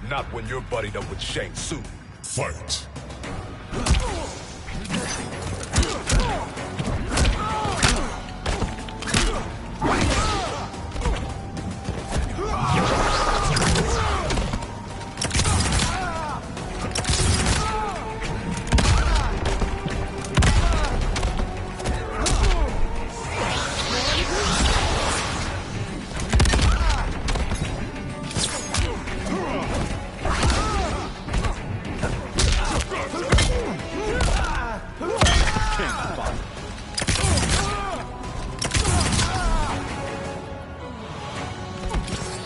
Not when you're buddied up with Shang Tsung. Fight!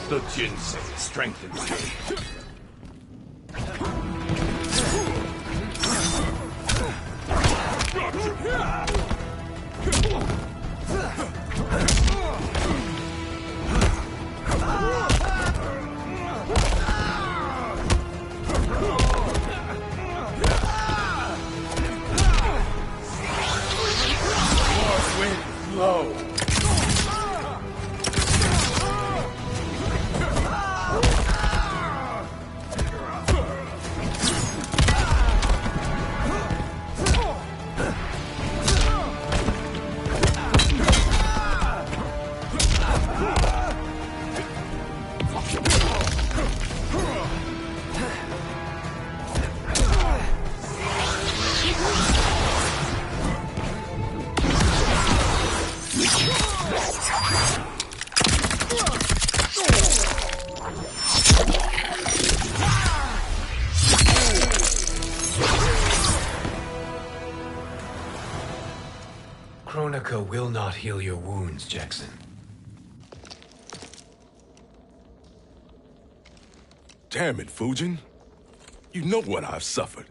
The ginseng strengthens me. Kronika will not heal your wounds, Jackson. Damn it, Fujin. You know what I've suffered.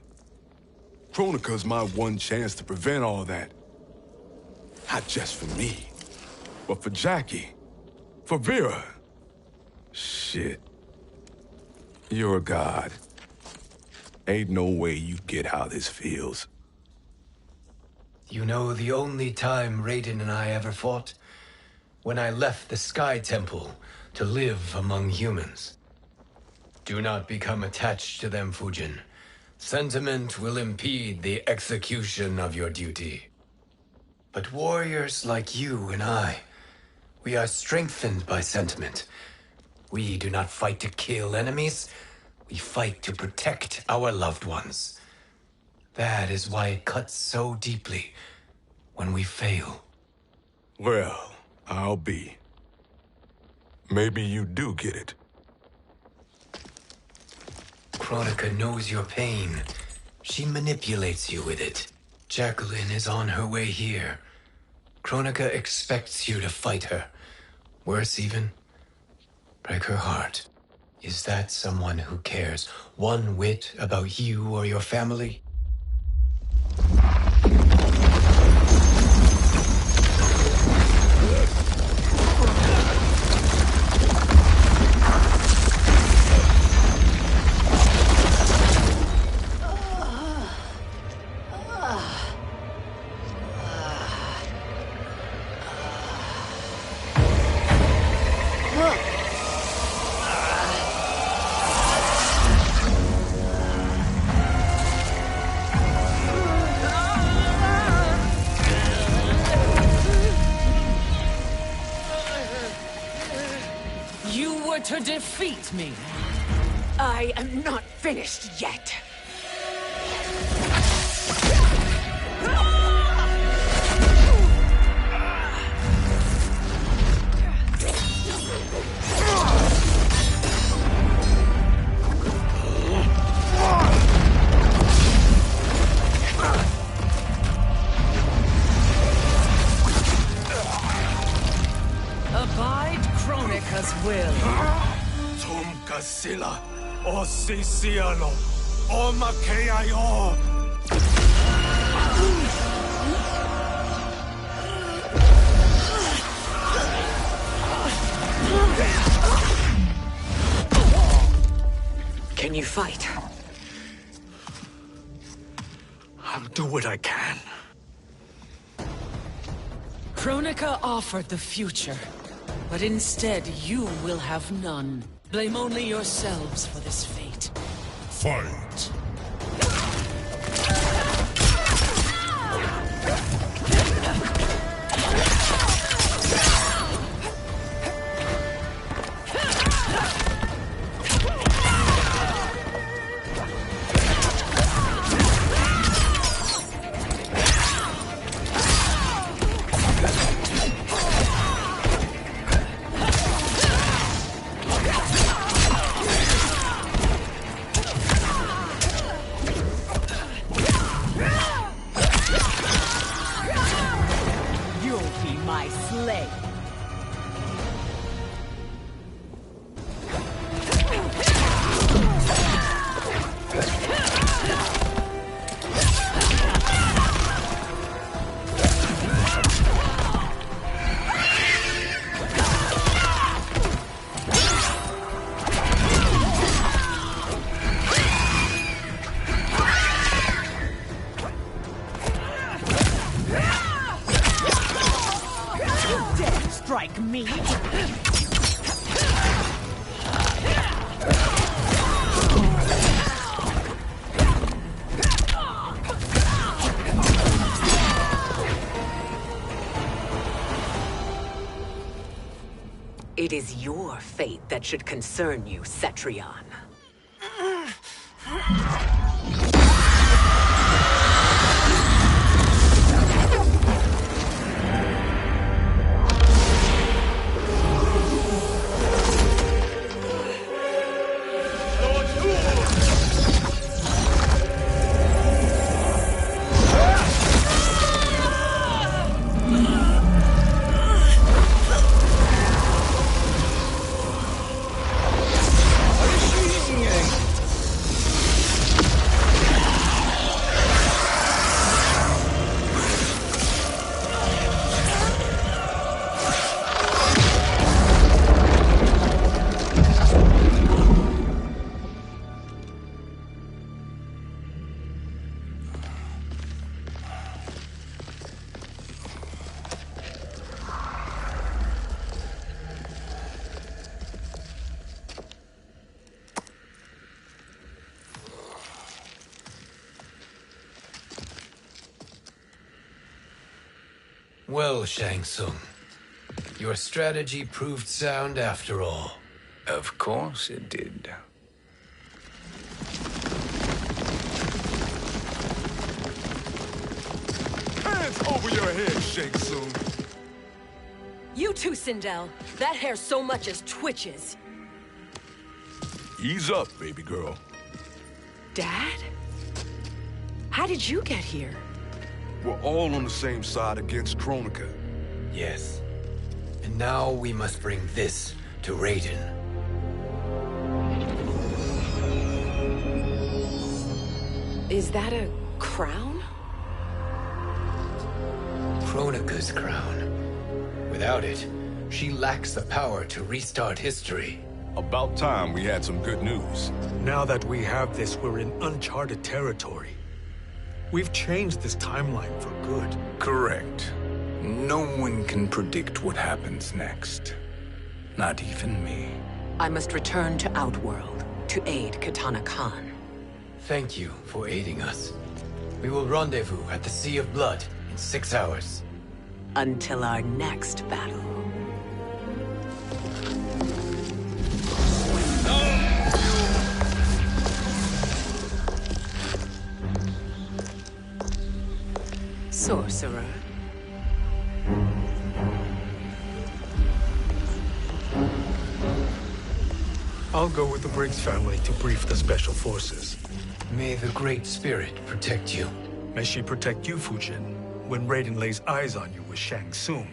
Kronika's my one chance to prevent all that. Not just for me, but for Jackie, for Vera. Shit. You're a god. Ain't no way you get how this feels. You know the only time Raiden and I ever fought? When I left the Sky Temple to live among humans. Do not become attached to them, Fujin. Sentiment will impede the execution of your duty. But warriors like you and I, we are strengthened by sentiment. We do not fight to kill enemies. We fight to protect our loved ones. That is why it cuts so deeply when we fail. Well, I'll be. Maybe you do get it. Kronika knows your pain. She manipulates you with it. Jacqueline is on her way here. Kronika expects you to fight her. Worse even, break her heart. Is that someone who cares one whit about you or your family? To defeat me. I am not finished yet. Abide Kronika's will. Sila, o Sisiano, o Makeayo. Can you fight? I'll do what I can. Kronika offered the future, but instead you will have none. Blame only yourselves for this fate. Fight! Strike me? It is your fate that should concern you, Cetrion. Well, Shang Tsung, your strategy proved sound after all. Of course it did. Hands over your head, Shang Tsung. You too, Sindel. That hair so much as twitches. Ease up, baby girl. Dad? How did you get here? We're all on the same side against Kronika. Yes. And now we must bring this to Raiden. Is that a crown? Kronika's crown. Without it, she lacks the power to restart history. About time we had some good news. Now that we have this, we're in uncharted territory. We've changed this timeline for good. Correct. No one can predict what happens next. Not even me. I must return to Outworld to aid Katana Khan. Thank you for aiding us. We will rendezvous at the Sea of Blood in 6 hours. Until our next battle. Sorcerer. I'll go with the Briggs family to brief the Special Forces. May the Great Spirit protect you. May she protect you, Fujin, when Raiden lays eyes on you with Shang Tsung.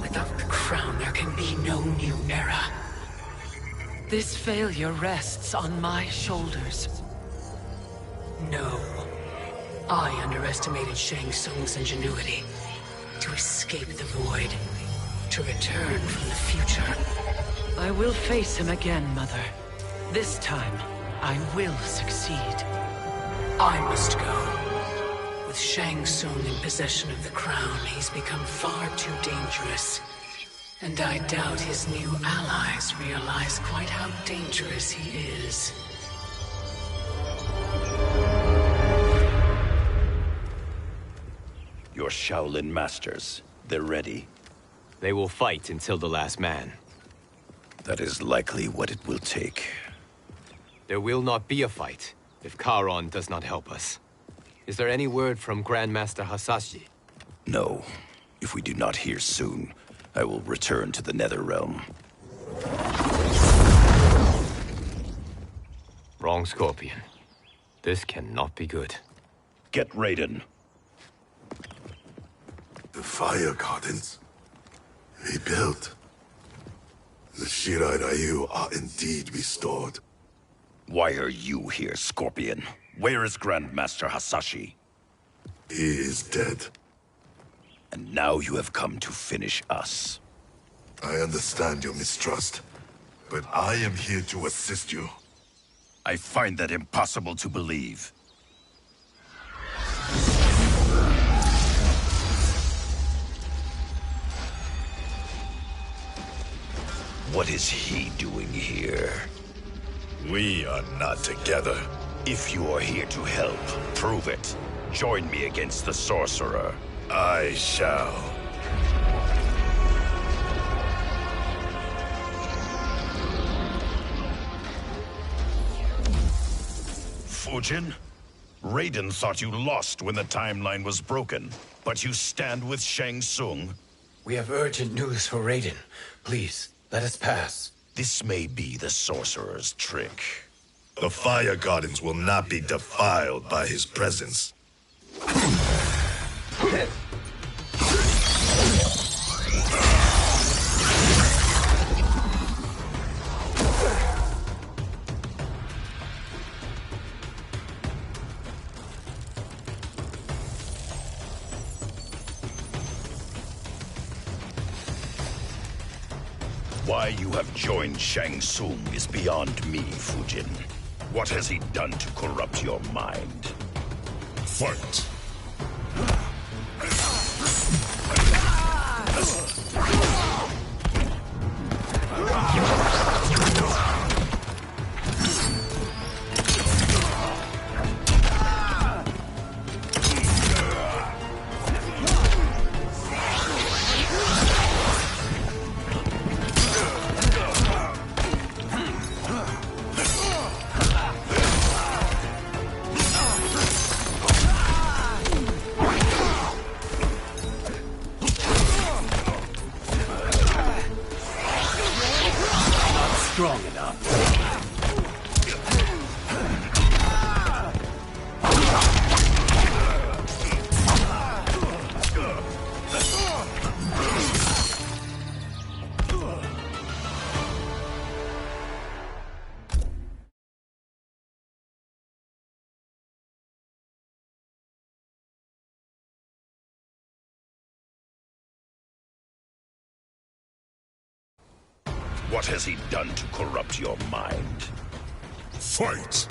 Without the crown, there can be no new era. This failure rests on my shoulders. No. I underestimated Shang Tsung's ingenuity. To escape the void. To return from the future. I will face him again, Mother. This time, I will succeed. I must go. With Shang Tsung in possession of the crown, he's become far too dangerous. And I doubt his new allies realize quite how dangerous he is. Your Shaolin masters, they're ready. They will fight until the last man. That is likely what it will take. There will not be a fight if Charon does not help us. Is there any word from Grandmaster Hasashi? No. If we do not hear soon, I will return to the Netherrealm. Wrong, Scorpion. This cannot be good. Get Raiden. The fire gardens. Rebuilt. The Shirai Ryu are indeed restored. Why are you here, Scorpion? Where is Grandmaster Hasashi? He is dead. And now you have come to finish us. I understand your mistrust, but I am here to assist you. I find that impossible to believe. What is he doing here? We are not together. If you are here to help, prove it. Join me against the sorcerer. I shall. Fujin? Raiden thought you lost when the timeline was broken, but you stand with Shang Tsung. We have urgent news for Raiden. Please, let us pass. This may be the sorcerer's trick. The fire gardens will not be defiled by his presence. Why you have joined Shang Tsung is beyond me, Fujin. What has he done to corrupt your mind? Fight! What has he done to corrupt your mind? Fight!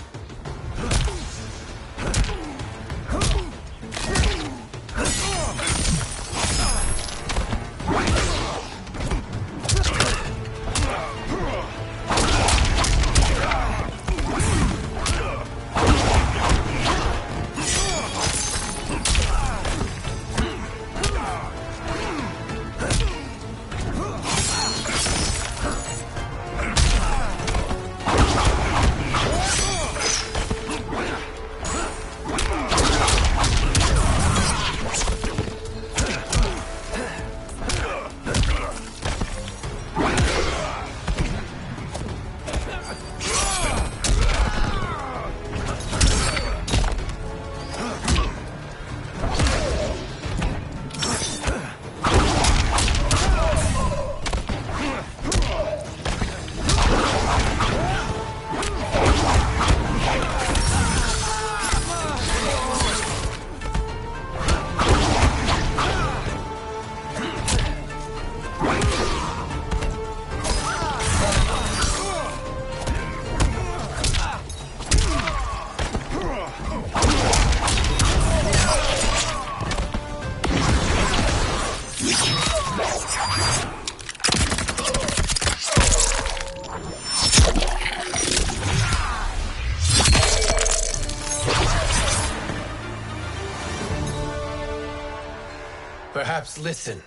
Perhaps listen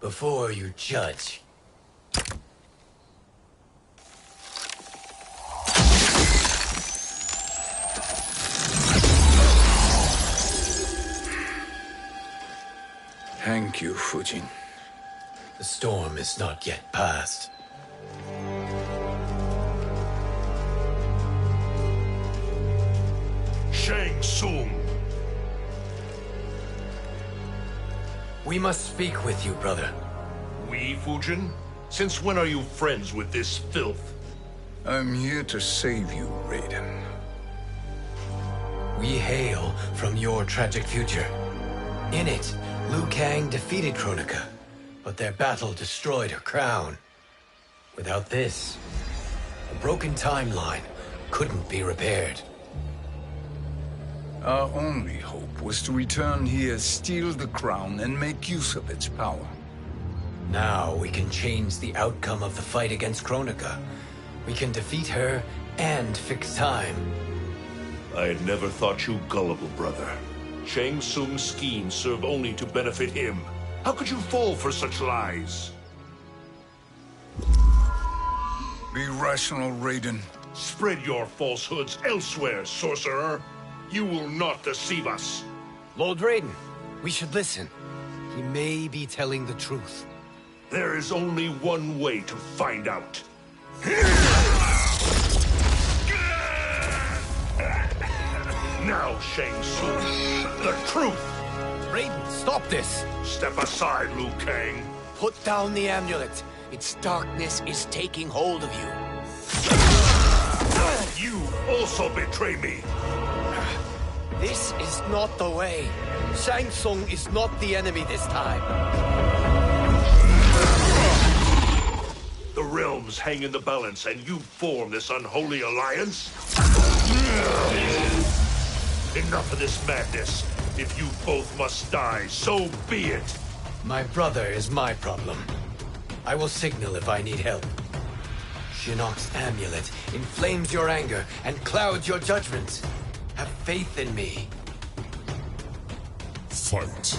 before you judge. Thank you, Fujin. The storm is not yet past. Shang Tsung! We must speak with you, brother. We, Fujin? Since when are you friends with this filth? I'm here to save you, Raiden. We hail from your tragic future. In it, Liu Kang defeated Kronika, but their battle destroyed her crown. Without this, a broken timeline couldn't be repaired. Our only hope was to return here, steal the crown, and make use of its power. Now we can change the outcome of the fight against Kronika. We can defeat her and fix time. I had never thought you gullible, brother. Shang Tsung's schemes serve only to benefit him. How could you fall for such lies? Be rational, Raiden. Spread your falsehoods elsewhere, sorcerer. You will not deceive us. Lord Raiden, we should listen. He may be telling the truth. There is only one way to find out. Now, Shang Tsung, the truth! Raiden, stop this! Step aside, Liu Kang. Put down the amulet. Its darkness is taking hold of you. You also betray me. This is not the way. Shang Tsung is not the enemy this time. The realms hang in the balance, and you form this unholy alliance? Enough of this madness. If you both must die, so be it. My brother is my problem. I will signal if I need help. Shinnok's amulet inflames your anger and clouds your judgment. Have faith in me. Fight.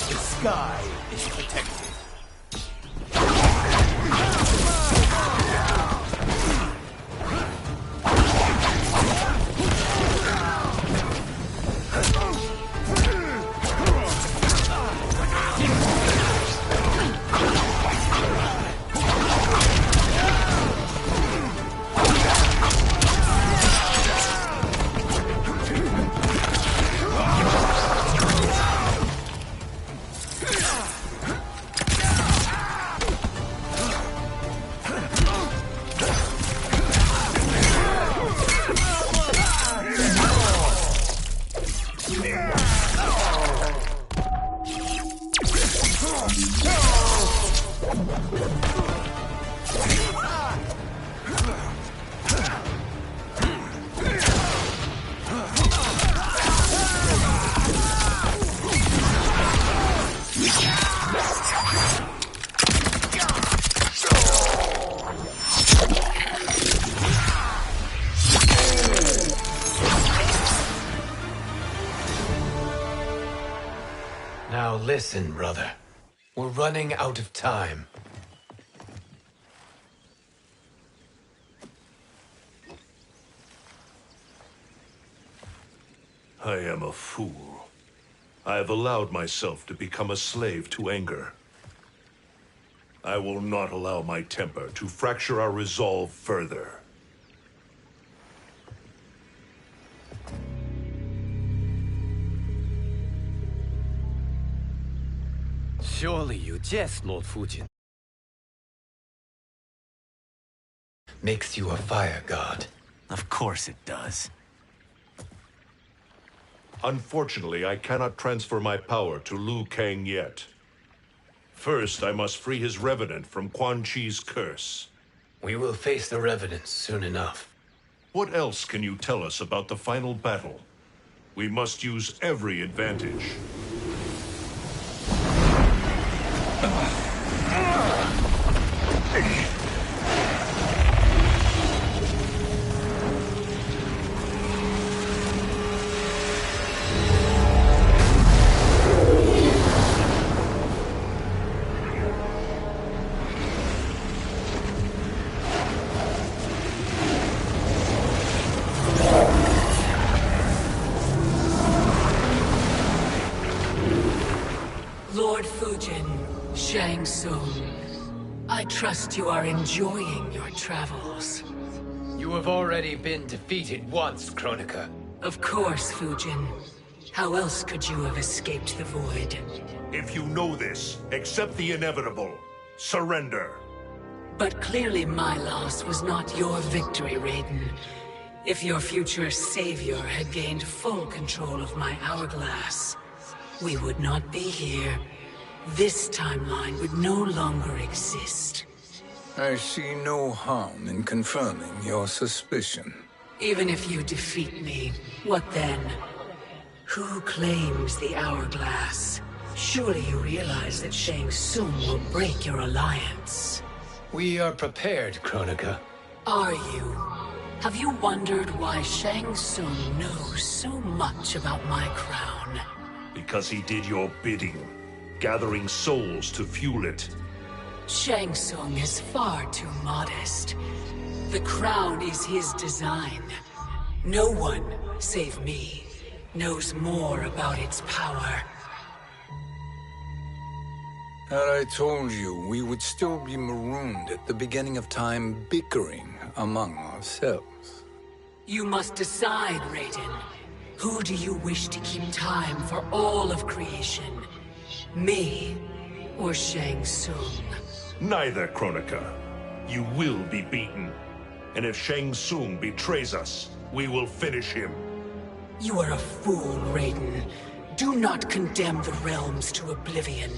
The sky is protected. Now listen, brother. We're running out of time. I am a fool. I have allowed myself to become a slave to anger. I will not allow my temper to fracture our resolve further. Surely you jest, Lord Fujin. Makes you a fire god. Of course it does. Unfortunately, I cannot transfer my power to Liu Kang yet. First, I must free his revenant from Quan Chi's curse. We will face the revenants soon enough. What else can you tell us about the final battle? We must use every advantage. Lord Fujin, Shang Tsung, I trust you are enjoying your travels. You have already been defeated once, Kronika. Of course, Fujin. How else could you have escaped the void? If you know this, accept the inevitable. Surrender. But clearly my loss was not your victory, Raiden. If your future savior had gained full control of my hourglass, we would not be here. This timeline would no longer exist. I see no harm in confirming your suspicion. Even if you defeat me, what then? Who claims the hourglass? Surely you realize that Shang Tsung will break your alliance. We are prepared, Kronika. Are you? Have you wondered why Shang Tsung knows so much about my crown? Because he did your bidding, gathering souls to fuel it. Shang Tsung is far too modest. The crown is his design. No one, save me, knows more about its power. Had I told you, we would still be marooned at the beginning of time, bickering among ourselves. You must decide, Raiden. Who do you wish to keep time for all of creation? Me or Shang Tsung? Neither, Kronika. You will be beaten. And if Shang Tsung betrays us, we will finish him. You are a fool, Raiden. Do not condemn the realms to oblivion.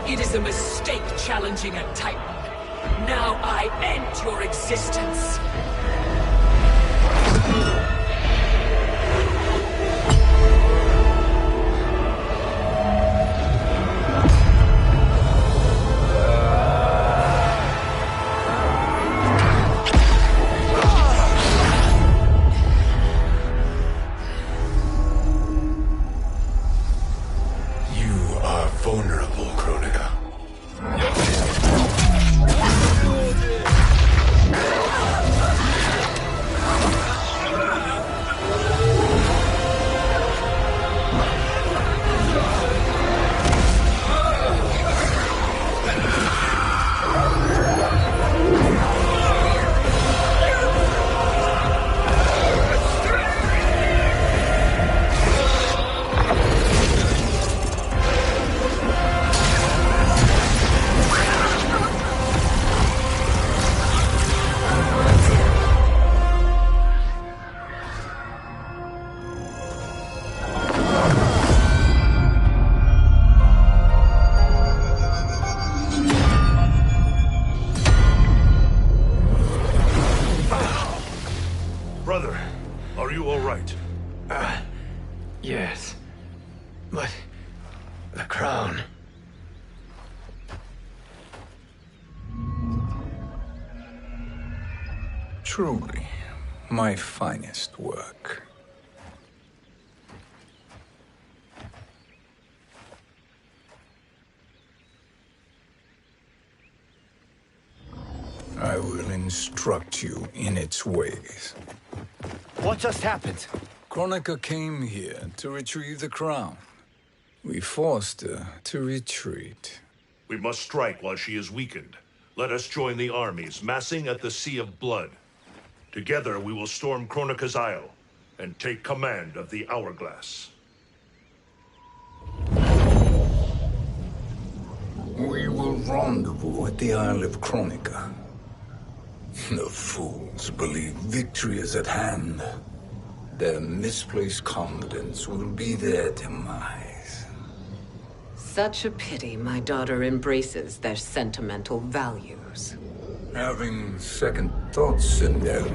It is a mistake challenging a Titan. Now I end your existence. You are vulnerable, Kronika. Truly, my finest work. I will instruct you in its ways. What just happened? Kronika came here to retrieve the crown. We forced her to retreat. We must strike while she is weakened. Let us join the armies massing at the Sea of Blood. Together we will storm Kronika's Isle and take command of the Hourglass. We will rendezvous at the Isle of Kronika. The fools believe victory is at hand. Their misplaced confidence will be their demise. Such a pity my daughter embraces their sentimental values. Having second thoughts, Sindel.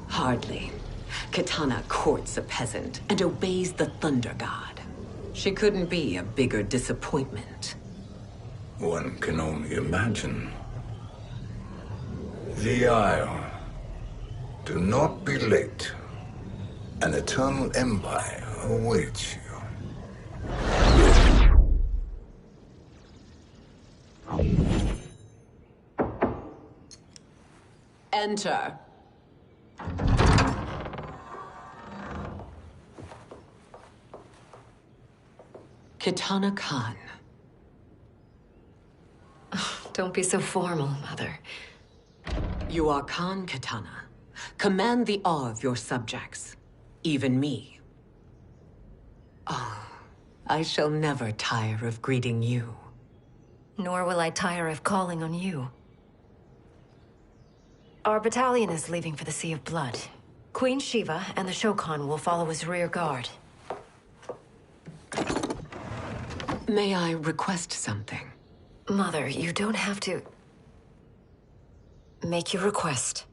Hardly. Kitana courts a peasant and obeys the Thunder God. She couldn't be a bigger disappointment. One can only imagine. The Isle. Do not be late. An eternal empire awaits you. Enter. Kitana Khan. Don't be so formal, Mother. You are Khan Kitana. Command the awe of your subjects. Even me. Oh, I shall never tire of greeting you. Nor will I tire of calling on you. Our battalion is leaving for the Sea of Blood. Queen Shiva and the Shokan will follow as rear guard. May I request something? Mother, you don't have to... Make your request.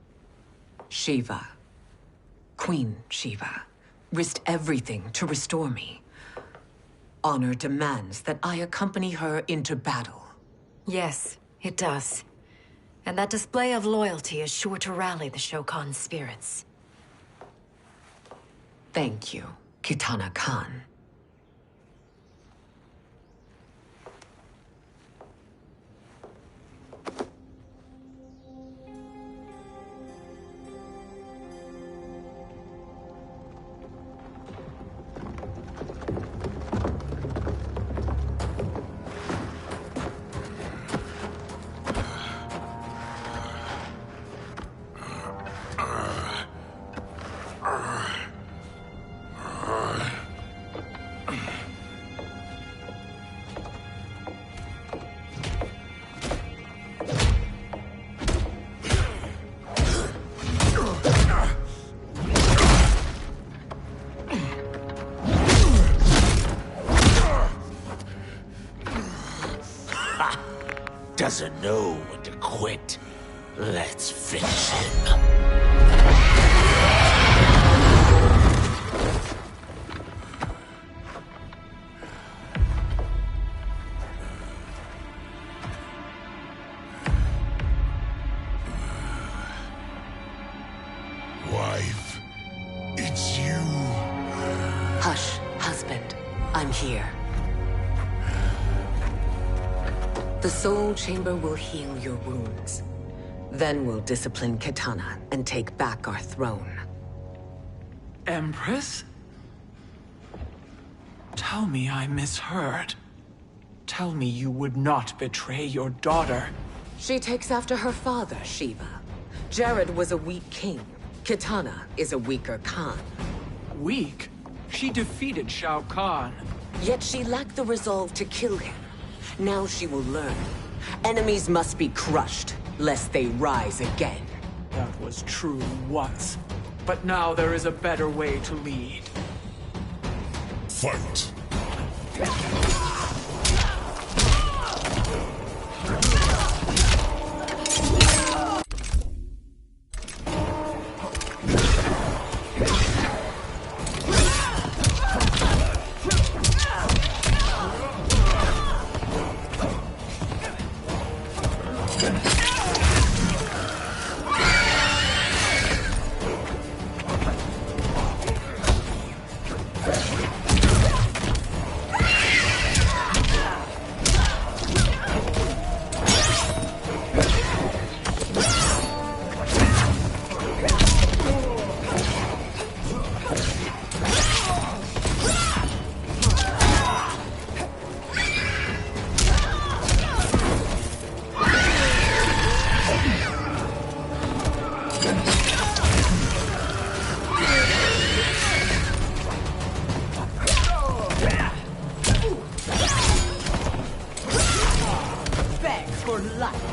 Shiva. Queen Shiva. Risked everything to restore me. Honor demands that I accompany her into battle. Yes, it does. And that display of loyalty is sure to rally the Shokan's spirits. Thank you, Kitana Khan. Doesn't know when to quit. Let's finish him. Wife, it's you. Hush, husband. I'm here. The Soul Chamber will heal your wounds. Then we'll discipline Kitana and take back our throne. Empress? Tell me I misheard. Tell me you would not betray your daughter. She takes after her father, Shiva. Jared was a weak king. Kitana is a weaker Khan. Weak? She defeated Shao Kahn. Yet she lacked the resolve to kill him. Now she will learn. Enemies must be crushed, lest they rise again. That was true once. But now there is a better way to lead. Fight. for life.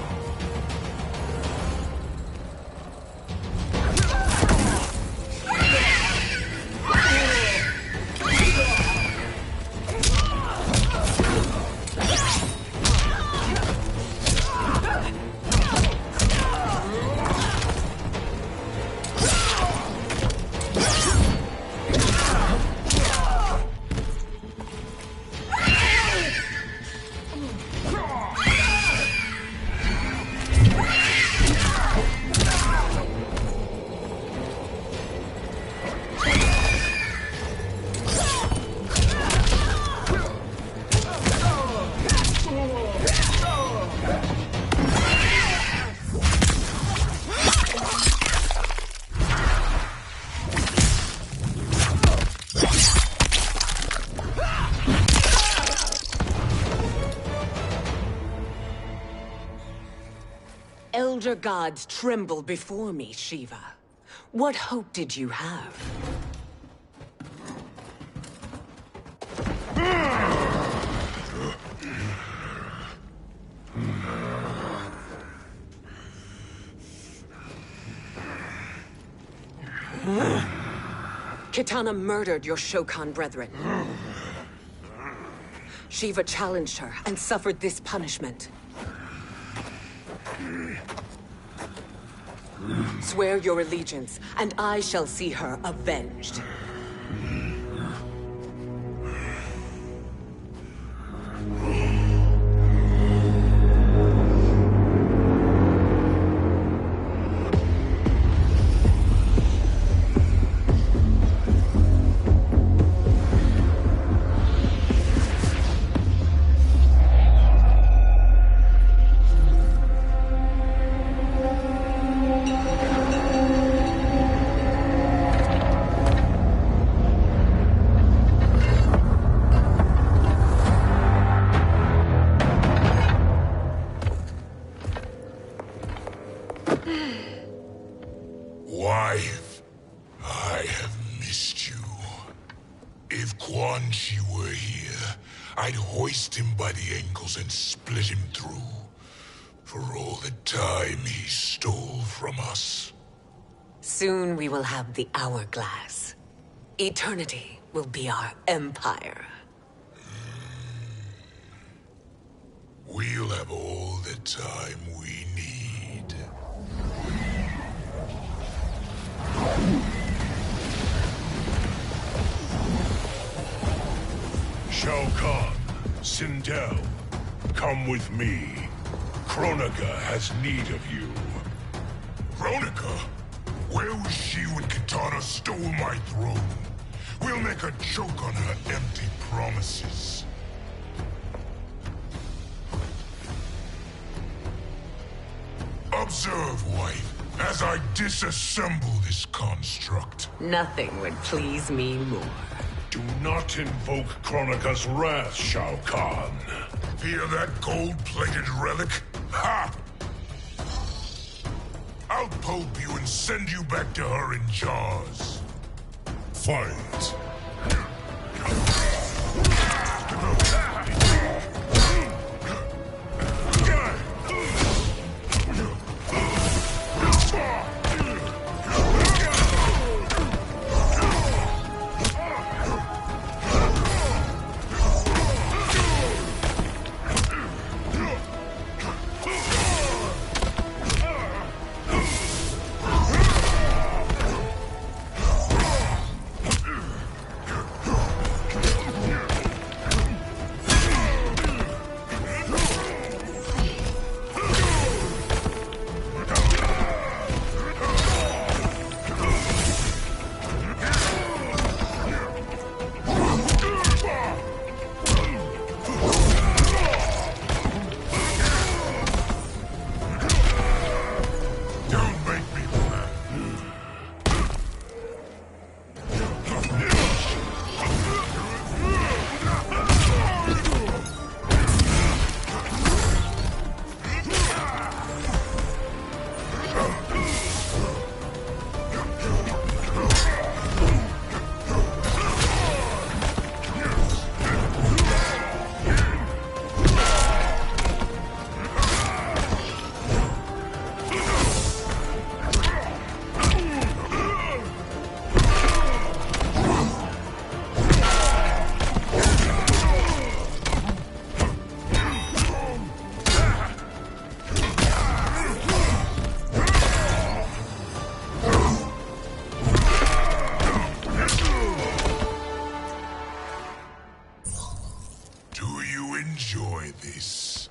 Elder gods tremble before me, Shiva. What hope did you have? Kitana murdered your Shokan brethren. Shiva challenged her and suffered this punishment. Swear your allegiance, and I shall see her avenged. Wife, I have missed you. If Quan Chi were here, I'd hoist him by the ankles and split him through. For all the time he stole from us. Soon we will have the hourglass. Eternity will be our empire. We'll have all the time we need. Shao Kahn, Sindel, come with me. Kronika has need of you. Kronika? Where was she when Kitana stole my throne? We'll make a joke on her empty promises. Observe, wife, as I disassemble this construct. Nothing would please me more. Do not invoke Kronika's wrath, Shao Kahn. Fear that gold-plated relic? Ha! I'll pulp you and send you back to her in jars. Fight. enjoy this.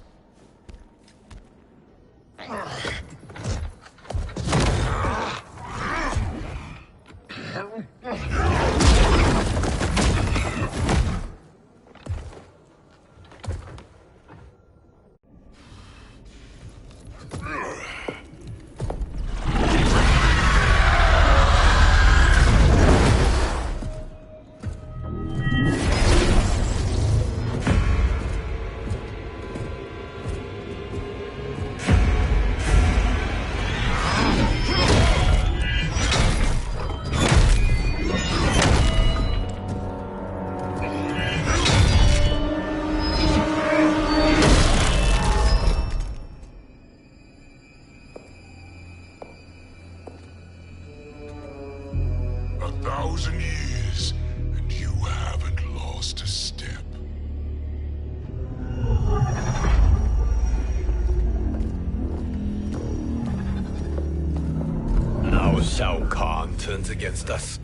Shao Kahn turns against us.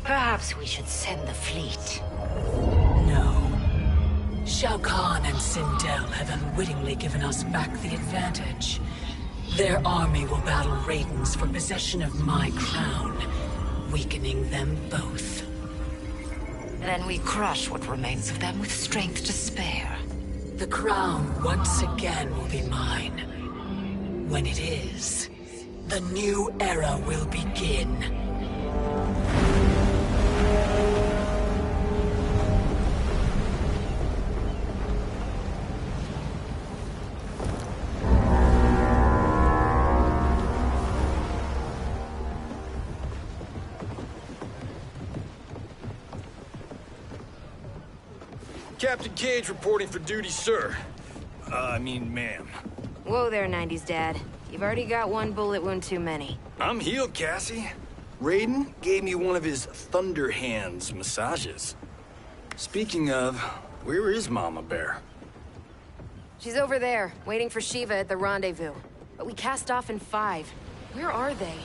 Perhaps we should send the fleet. No. Shao Kahn and Sindel have unwittingly given us back the advantage. Their army will battle Raidens for possession of my crown, weakening them both. Then we crush what remains of them with strength to spare. The crown once again will be mine. When it is, the new era will begin. Captain Cage reporting for duty, sir. I mean, ma'am. Whoa there, 90s dad. You've already got one bullet wound too many. I'm healed, Cassie. Raiden gave me one of his Thunder Hands massages. Speaking of, where is Mama Bear? She's over there, waiting for Shiva at the rendezvous. But we cast off in 5. Where are they?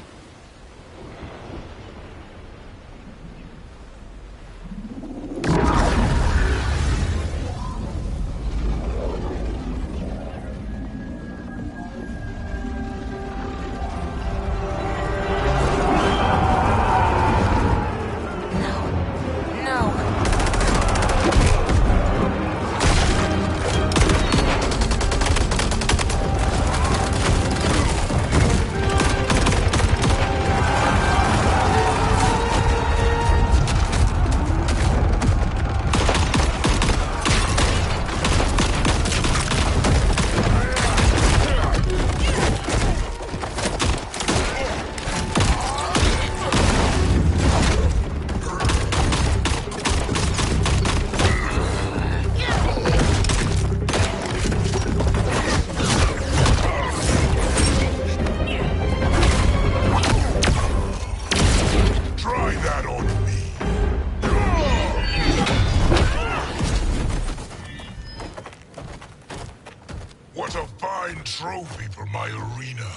What a fine trophy for my arena.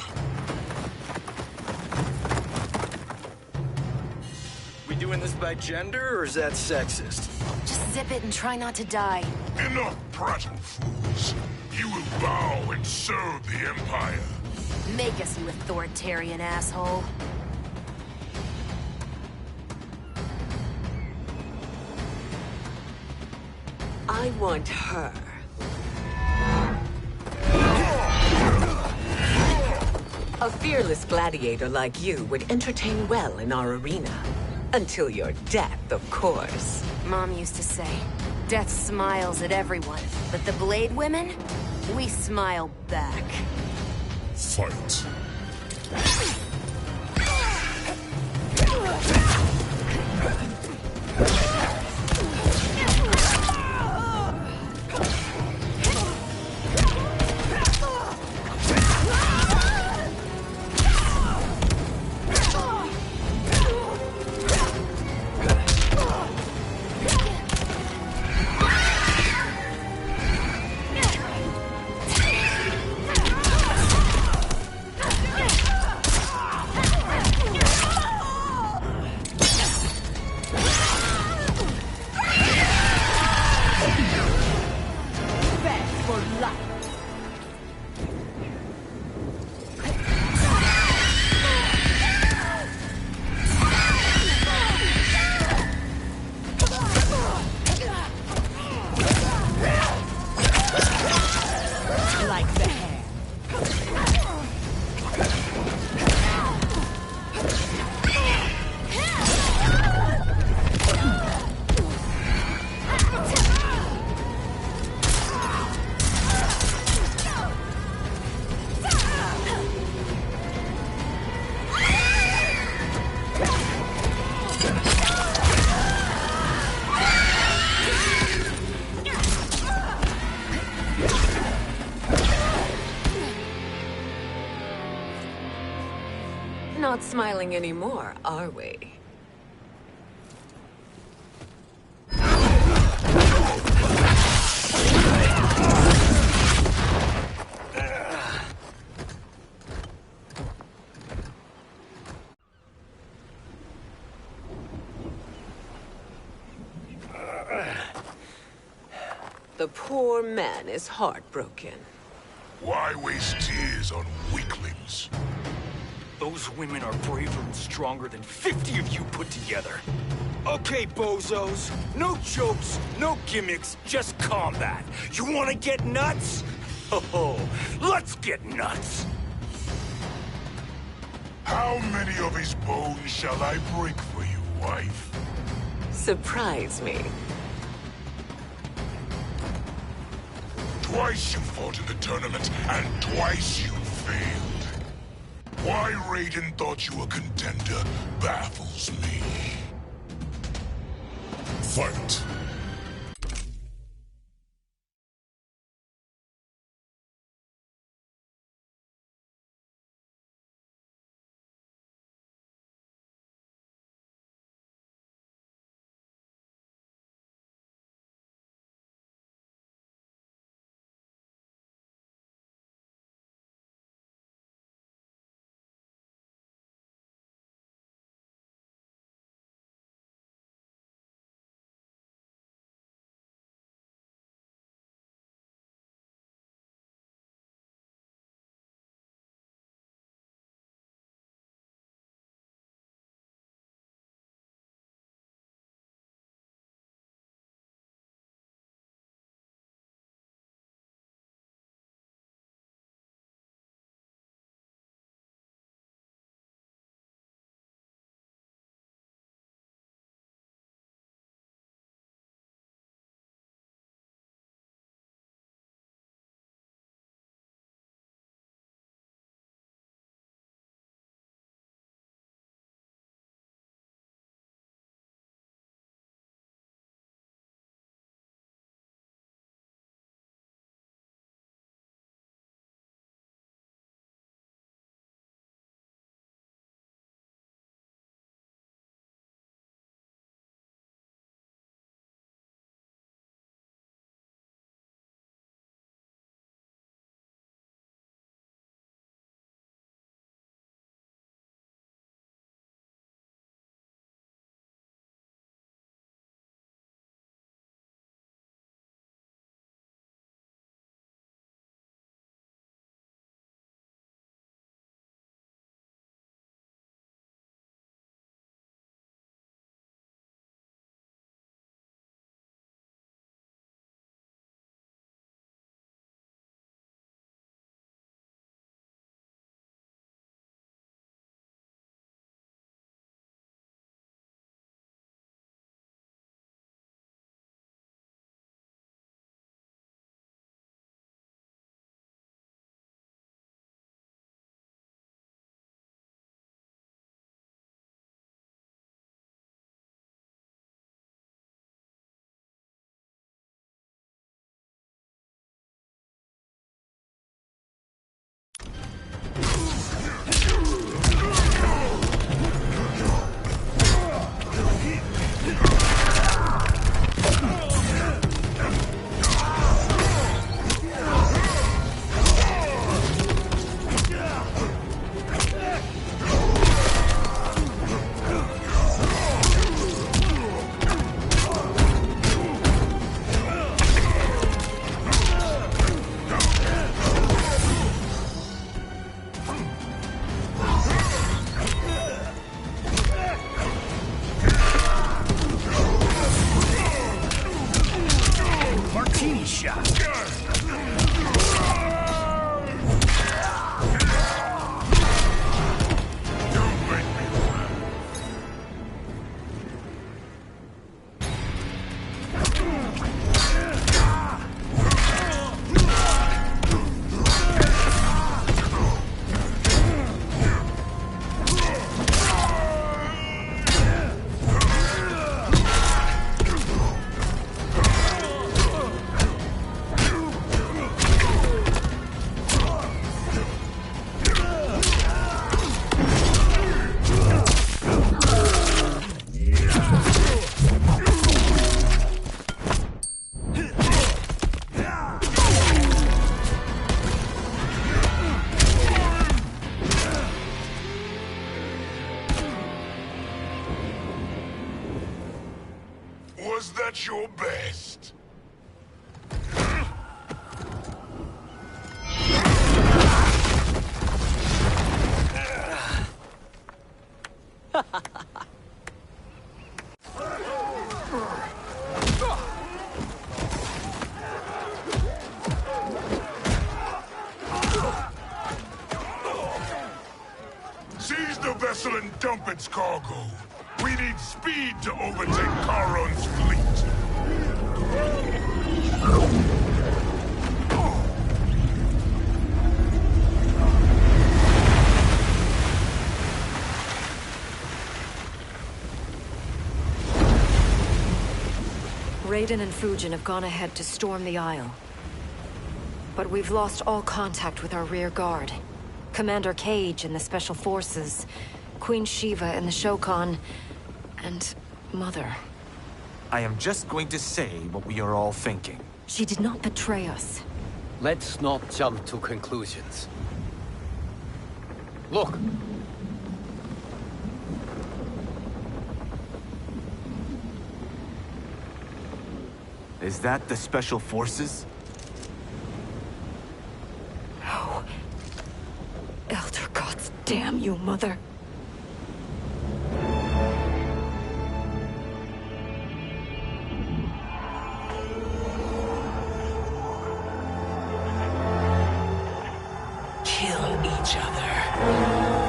We doing this by gender, or is that sexist? Just zip it and try not to die. Enough prattle, fools. You will bow and serve the Empire. Make us, you authoritarian asshole. I want her. A fearless gladiator like you would entertain well in our arena. Until your death, of course. Mom used to say, death smiles at everyone, but the Blade women, we smile back. Fight. for life. Like the hair. Not smiling anymore, are we? The poor man is heartbroken. Why waste tears on weaklings? Those women are braver and stronger than 50 of you put together. Okay, bozos. No jokes, no gimmicks, just combat. You wanna get nuts? Oh, let's get nuts! How many of his bones shall I break for you, wife? Surprise me. Twice you fought in the tournament, and twice you failed. Why Raiden thought you a contender baffles me. Fight! dump its cargo. We need speed to overtake Charon's fleet. Raiden and Fujin have gone ahead to storm the Isle. But we've lost all contact with our rear guard. Commander Cage and the Special Forces, Queen Shiva and the Shokan, and Mother. I am just going to say what we are all thinking. She did not betray us. Let's not jump to conclusions. Look! Is that the Special Forces? No. Elder gods damn you, Mother. Kill each other.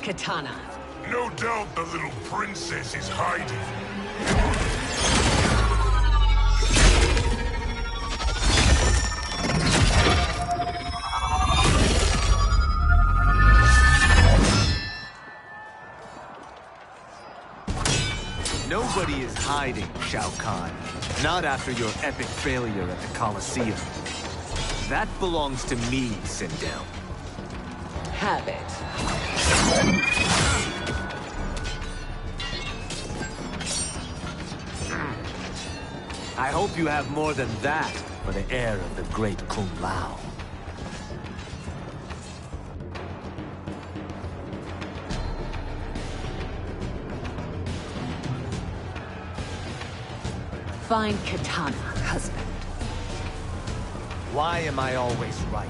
Katana. No doubt the little princess is hiding. Nobody is hiding, Shao Kahn. Not after your epic failure at the Colosseum. That belongs to me, Sindel. Have it. I hope you have more than that for the heir of the great Kung Lao. Find Katana, husband. Why am I always right?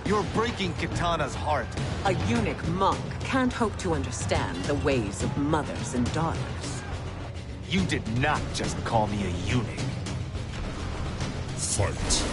You're breaking Katana's heart. A eunuch monk can't hope to understand the ways of mothers and daughters. You did not just call me a eunuch. Fight.